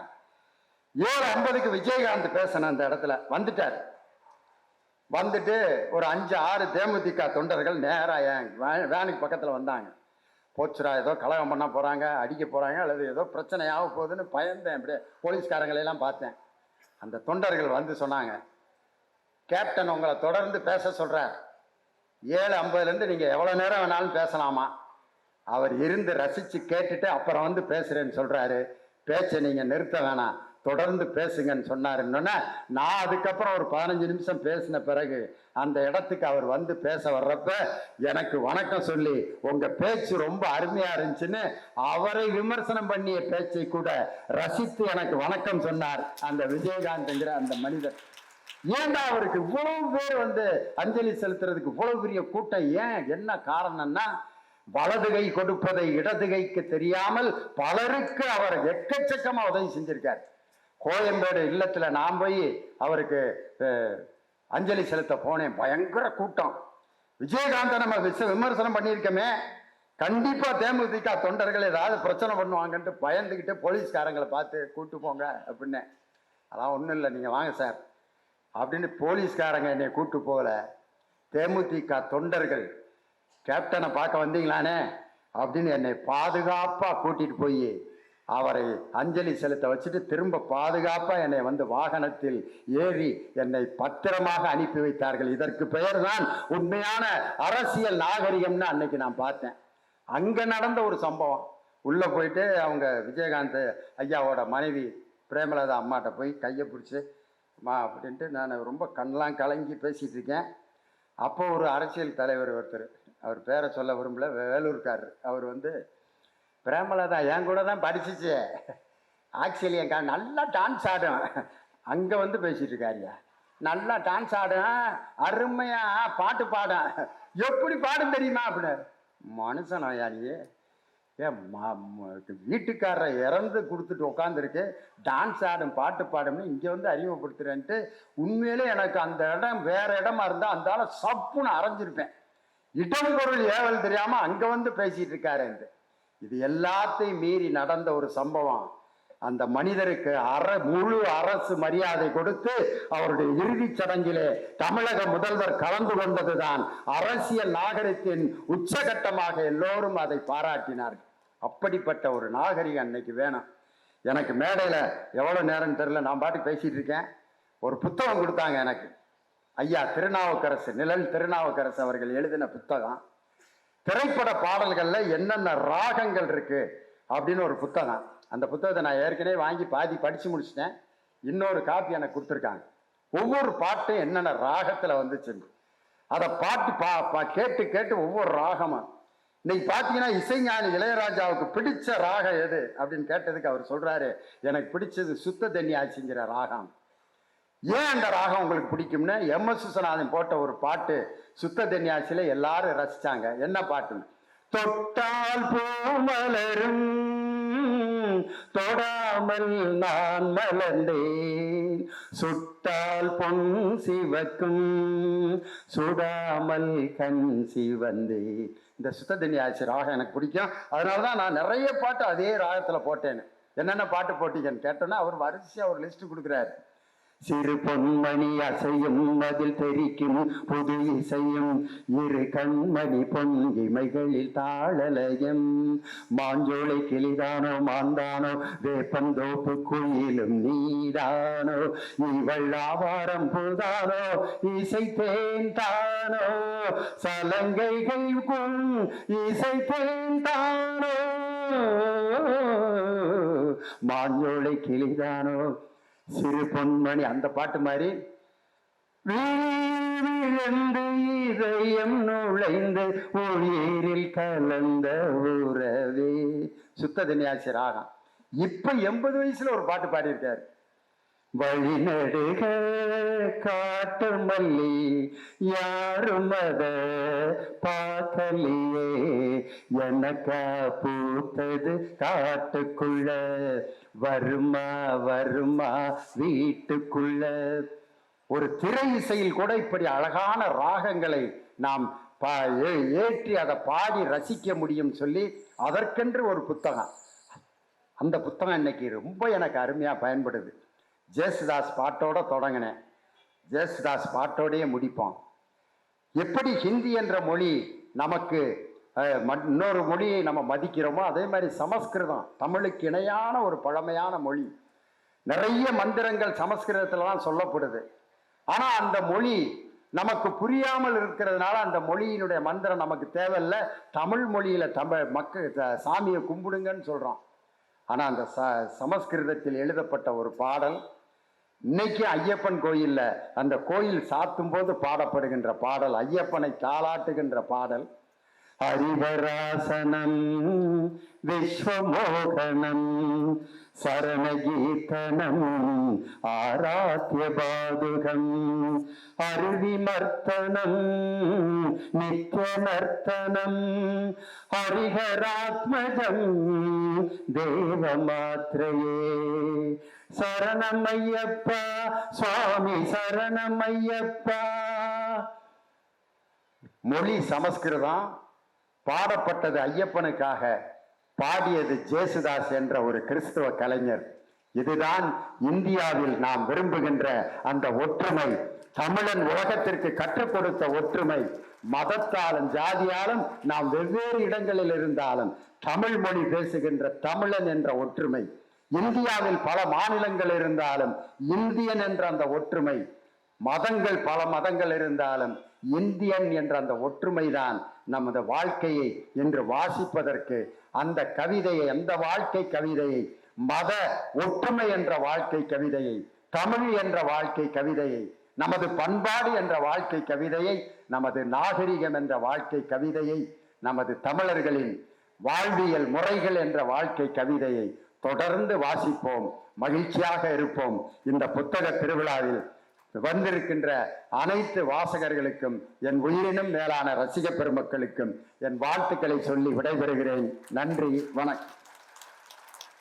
7:50க்கு விஜயகாந்த் பேசணும் அந்த இடத்துல வந்துட்டார். வந்துட்டு ஒரு 5-6 தேமுதிக தொண்டர்கள் நேராக என் வேனுக்கு பக்கத்தில் வந்தாங்க. போச்சுரா, ஏதோ கலகம் பண்ண போகிறாங்க, அடிக்க போகிறாங்க, அல்லது ஏதோ பிரச்சனை ஆக போகுதுன்னு பயந்தேன். அப்படியே போலீஸ்காரங்களையெல்லாம் பார்த்தேன். அந்த தொண்டர்கள் வந்து சொன்னாங்க, கேப்டன் உங்களை தொடர்ந்து பேச சொல்கிறார். 7:50 நீங்கள் எவ்வளோ நேரம் வேணாலும் பேசலாமா, அவர் இருந்து ரசித்து கேட்டுட்டு அப்புறம் வந்து பேசுகிறேன்னு சொல்கிறாரு. பேச்சை நீங்கள் நிறுத்த வேணாம், தொடர்ந்து பேசுங்கன்னு சொன்னாருன்னொன்னே நான் அதுக்கப்புறம் ஒரு 15 நிமிஷம் பேசின பிறகு அந்த இடத்துக்கு அவர் வந்து பேச வர்றப்ப எனக்கு வணக்கம் சொல்லி உங்க பேச்சு ரொம்ப அருமையா இருந்துச்சுன்னு அவரை விமர்சனம் பண்ணிய பேச்சை கூட ரசித்து எனக்கு வணக்கம் சொன்னார் அந்த விஜயகாந்த்ங்கிற அந்த மனிதர். ஏன்டா அவருக்கு இவ்வளவு பேர் வந்து அஞ்சலி செலுத்துறதுக்கு இவ்வளவு பெரிய கூட்டம்? ஏன், என்ன காரணம்னா, வலது கை கொடுப்பதை இடது கைக்கு தெரியாமல் பலருக்கு அவர் எக்கச்சக்கமா உதவி செஞ்சிருக்கார். கோயம்பேடு இல்லத்துல நான் போய் அவருக்கு அஞ்சலி செலுத்த போனேன். பயங்கர கூட்டம். விஜயகாந்தை நம்ம விமர்சனம் பண்ணியிருக்கோமே, கண்டிப்பா தேமுதிக தொண்டர்கள் ஏதாவது பிரச்சனை பண்ணுவாங்கன்ட்டு பயந்துக்கிட்டு போலீஸ்காரங்களை பார்த்து கூட்டு போங்க அப்படின்னு. அதான் ஒன்றும் இல்லை, நீங்க வாங்க சார் அப்படின்னு போலீஸ்காரங்க என்னை கூட்டு போகல. தேமுதிக தொண்டர்கள் கேப்டனை பார்க்க வந்தீங்களானே அப்படின்னு என்னை பாதுகாப்பா கூட்டிட்டு போய் அவரை அஞ்சலி செலுத்த வச்சுட்டு திரும்ப பாதுகாப்பா என்னை வந்து வாகனத்தில் ஏறி என்னை பத்திரமாக அனுப்பி வைத்தார்கள். இதற்கு பெயர் தான் உண்மையான அரசியல் நாகரிகம்னு அன்னைக்கு நான் பார்த்தேன். அங்க நடந்த ஒரு சம்பவம். உள்ள போயிட்டு அவங்க விஜயகாந்த் ஐயாவோட மனைவி பிரேமலதா அம்மாட்ட போய் கையை பிடிச்சி மா அப்படின்ட்டு நான் ரொம்ப கண்ணெலாம் கலங்கி பேசிகிட்டு இருக்கேன். அப்போ ஒரு அரசியல் தலைவர் ஒருத்தர், அவர் பேரை சொல்ல விரும்பல, வேலூர்காரர், அவர் வந்து பிரேமலதா என் கூட தான் படிச்சிச்சு, ஆக்சுவலி என் நல்லா டான்ஸ் ஆடும், அங்கே வந்து பேசிகிட்டு இருக்காருயா, நல்லா டான்ஸ் ஆடும், அருமையா பாட்டு பாடும், எப்படி பாடும் தெரியுமா அப்படின்னு. மனுஷனா யாரு? ஏன் வீட்டுக்காரரை இறந்து கொடுத்துட்டு உட்காந்துருக்கு, டான்ஸ் ஆடும் பாட்டு பாடும்னு இங்கே வந்து அறிமுகப்படுத்துறேன்ட்டு. உண்மையிலே எனக்கு அந்த இடம் வேற இடமா இருந்தால் அந்த ஆளை சப்புன்னு அரைஞ்சிருப்பேன். இடம் பொருள் ஏவல் தெரியாம அங்க வந்து பேசிட்டு இருக்காரு. இது எல்லாத்தையும் மீறி நடந்த ஒரு சம்பவம். அந்த மனிதருக்கு முழு அரசு மரியாதை கொடுத்து அவருடைய இறுதிச் சடங்கிலே தமிழக முதல்வர் கலந்து கொண்டதுதான் அரசியல் நாகரிகத்தின் உச்சகட்டமாக எல்லோரும் அதை பாராட்டினார்கள். அப்படிப்பட்ட ஒரு நாகரிகம் அன்னைக்கு வேணும். எனக்கு மேடையில எவ்வளவு நேரம் தெரியல, நான் பாட்டு பேசிட்டு இருக்கேன். ஒரு புத்தகம் கொடுத்தாங்க எனக்கு, ஐயா திருநாவுக்கரசு, நிழல் திருநாவுக்கரசு அவர்கள் எழுதின புத்தகம். திரைப்பட பாடல்கள்ல என்னென்ன ராகங்கள் இருக்கு அப்படின்னு ஒரு புத்தகம். அந்த புத்தகத்தை நான் ஏற்கனவே வாங்கி பாதி படிச்சு முடிச்சிட்டேன். இன்னொரு காப்பி எனக்கு கொடுத்துருக்காங்க. ஒவ்வொரு பாட்டும் என்னென்ன ராகத்துல வந்துச்சு அதை பாட்டு கேட்டு கேட்டு ஒவ்வொரு ராகமும். இன்னைக்கு பாத்தீங்கன்னா இசைஞானி இளையராஜாவுக்கு பிடிச்ச ராகம் எது அப்படின்னு கேட்டதுக்கு அவர் சொல்றாரு, எனக்கு பிடிச்சது சுத்த தண்ணி ஆச்சுங்கிற ராகம். ஏன் அந்த ராகம் உங்களுக்கு பிடிக்கும்னு MS விஸ்வநாதன் போட்ட ஒரு பாட்டு சுத்த தன்யாசில எல்லாரும் ரசிச்சாங்க. என்ன பாட்டு? தொட்டால் பூமலரும் தொடாமல் நான் மலர்ந்தேன், சுட்டால் பொன் சிவக்கும் சுடாமல் கண் சிவந்தேன். இந்த சுத்த தன்யாசி ராகம் எனக்கு பிடிக்கும். அதனாலதான் நான் நிறைய பாட்டு அதே ராகத்துல போட்டேன்னு. என்னென்ன பாட்டு போட்டீங்கன்னு கேட்டோன்னா அவர் வரிசையா ஒரு லிஸ்ட் கொடுக்குறாரு. சிறு பொன்மணி அசையும் அதில் தெரிக்கும் புது இசையும், இரு கண்மணி பொன்கிமைகளில் தாளலயம், மாஞ்சோலை கிளிதானோ மாந்தானோ வேப்பந்தோப்பு குயிலும் நீதானோ, இவள் ஆவாரம் புதானோ இசை தேன் தானோ, சலங்கைகள் இசை தேன் தானோ, மாஞ்சோலை கிளிதானோ சிறு பொன்மணி. அந்த பாட்டு மாதிரி விழுந்து இதயம் நுழைந்து உயிரில் கலந்த உறவே, சுத்த தன்யாசி ராகம். இப்ப 80 வயசுல ஒரு பாட்டு பாடியிருக்காரு. வழிநடுக காட்டு மல்லி யாரும் அத பார்க்கலையே, எனக்கா பூத்தது காட்டுக்குள்ள, வருமா வருமா வீட்டுக்குள்ள. ஒரு திரை இசையில் கூட இப்படி அழகான ராகங்களை நாம் ஏற்றி அதை பாடி ரசிக்க முடியும் சொல்லி அதற்கென்று ஒரு புத்தகம். அந்த புத்தகம் இன்னைக்கு ரொம்ப எனக்கு அருமையா பயன்படுது. ஜேசுதாஸ் பாட்டோட தொடங்கினேன், ஜேசுதாஸ் பாட்டோடையே முடிப்போம். எப்படி ஹிந்தி என்ற மொழி நமக்கு இன்னொரு மொழியை நம்ம மதிக்கிறோமோ அதே மாதிரி சமஸ்கிருதம் தமிழுக்கு இணையான ஒரு பழமையான மொழி. நிறைய மந்திரங்கள் சமஸ்கிருதத்துல தான் சொல்லப்படுது. ஆனா அந்த மொழி நமக்கு புரியாமல் இருக்கிறதுனால அந்த மொழியினுடைய மந்திரம் நமக்கு தேவையில்லை. தமிழ் மொழியில மக்கள் சாமியை கும்பிடுங்கன்னு சொல்றோம். ஆனால் அந்த சமஸ்கிருதத்தில் எழுதப்பட்ட ஒரு பாடல் இன்னைக்கு ஐயப்பன் கோயில்ல அந்த கோயில் சாத்தும் போது பாடப்படுகின்ற பாடல், ஐயப்பனை தாளாட்டுகின்ற பாடல். ஹரிவராசனம் விஸ்வமோகனம் சரணகீர்த்தனம் ஆராத்ய பாதுகம் அருவிமர்த்தனம் நித்யநர்த்தனம் ஹரிஹராத்மஜம் தேவமாத்ரயே. சரணமையப்பா சுவாமி சரணமையப்பா. மொழி சமஸ்கிருதம், பாடப்பட்டது ஐயப்பனுக்காக, பாடியது ஜேசுதாஸ் என்ற ஒரு கிறிஸ்துவ கலைஞர். இதுதான் இந்தியாவில் நாம் விரும்புகின்ற அந்த ஒற்றுமை, தமிழன் உலகத்திற்கு கற்றுக் கொடுத்த ஒற்றுமை. மதத்தாலும் ஜாதியாலும் நாம் வெவ்வேறு இடங்களில் இருந்தாலும் தமிழ் மொழி பேசுகின்ற தமிழன் என்ற ஒற்றுமை. இந்தியாவில் பல மாநிலங்கள் இருந்தாலும் இந்தியன் என்ற அந்த ஒற்றுமை, மதங்கள் பல மதங்கள் இருந்தாலும் இந்தியன் என்ற அந்த ஒற்றுமைதான் நமது வாழ்க்கையை இன்று வாசிப்பதற்கு, அந்த கவிதையை, அந்த வாழ்க்கை கவிதையை, மத ஒற்றுமை என்ற வாழ்க்கை கவிதையை, தமிழ் என்ற வாழ்க்கை கவிதையை, நமது பண்பாடு என்ற வாழ்க்கை கவிதையை, நமது நாகரிகம் என்ற வாழ்க்கை கவிதையை, நமது தமிழர்களின் வாழ்வியல் முறைகள் என்ற வாழ்க்கை கவிதையை தொடர்ந்து வாசிப்போம், மகிழ்ச்சியாக இருப்போம். இந்த புத்தக திருவிழாவில் வந்திருக்கின்ற அனைத்து வாசகர்களுக்கும், என் உயிரினும் மேலான ரசிக பெருமக்களுக்கும் என் வாழ்த்துக்களை சொல்லி விடைபெறுகிறேன். நன்றி, வணக்கம்.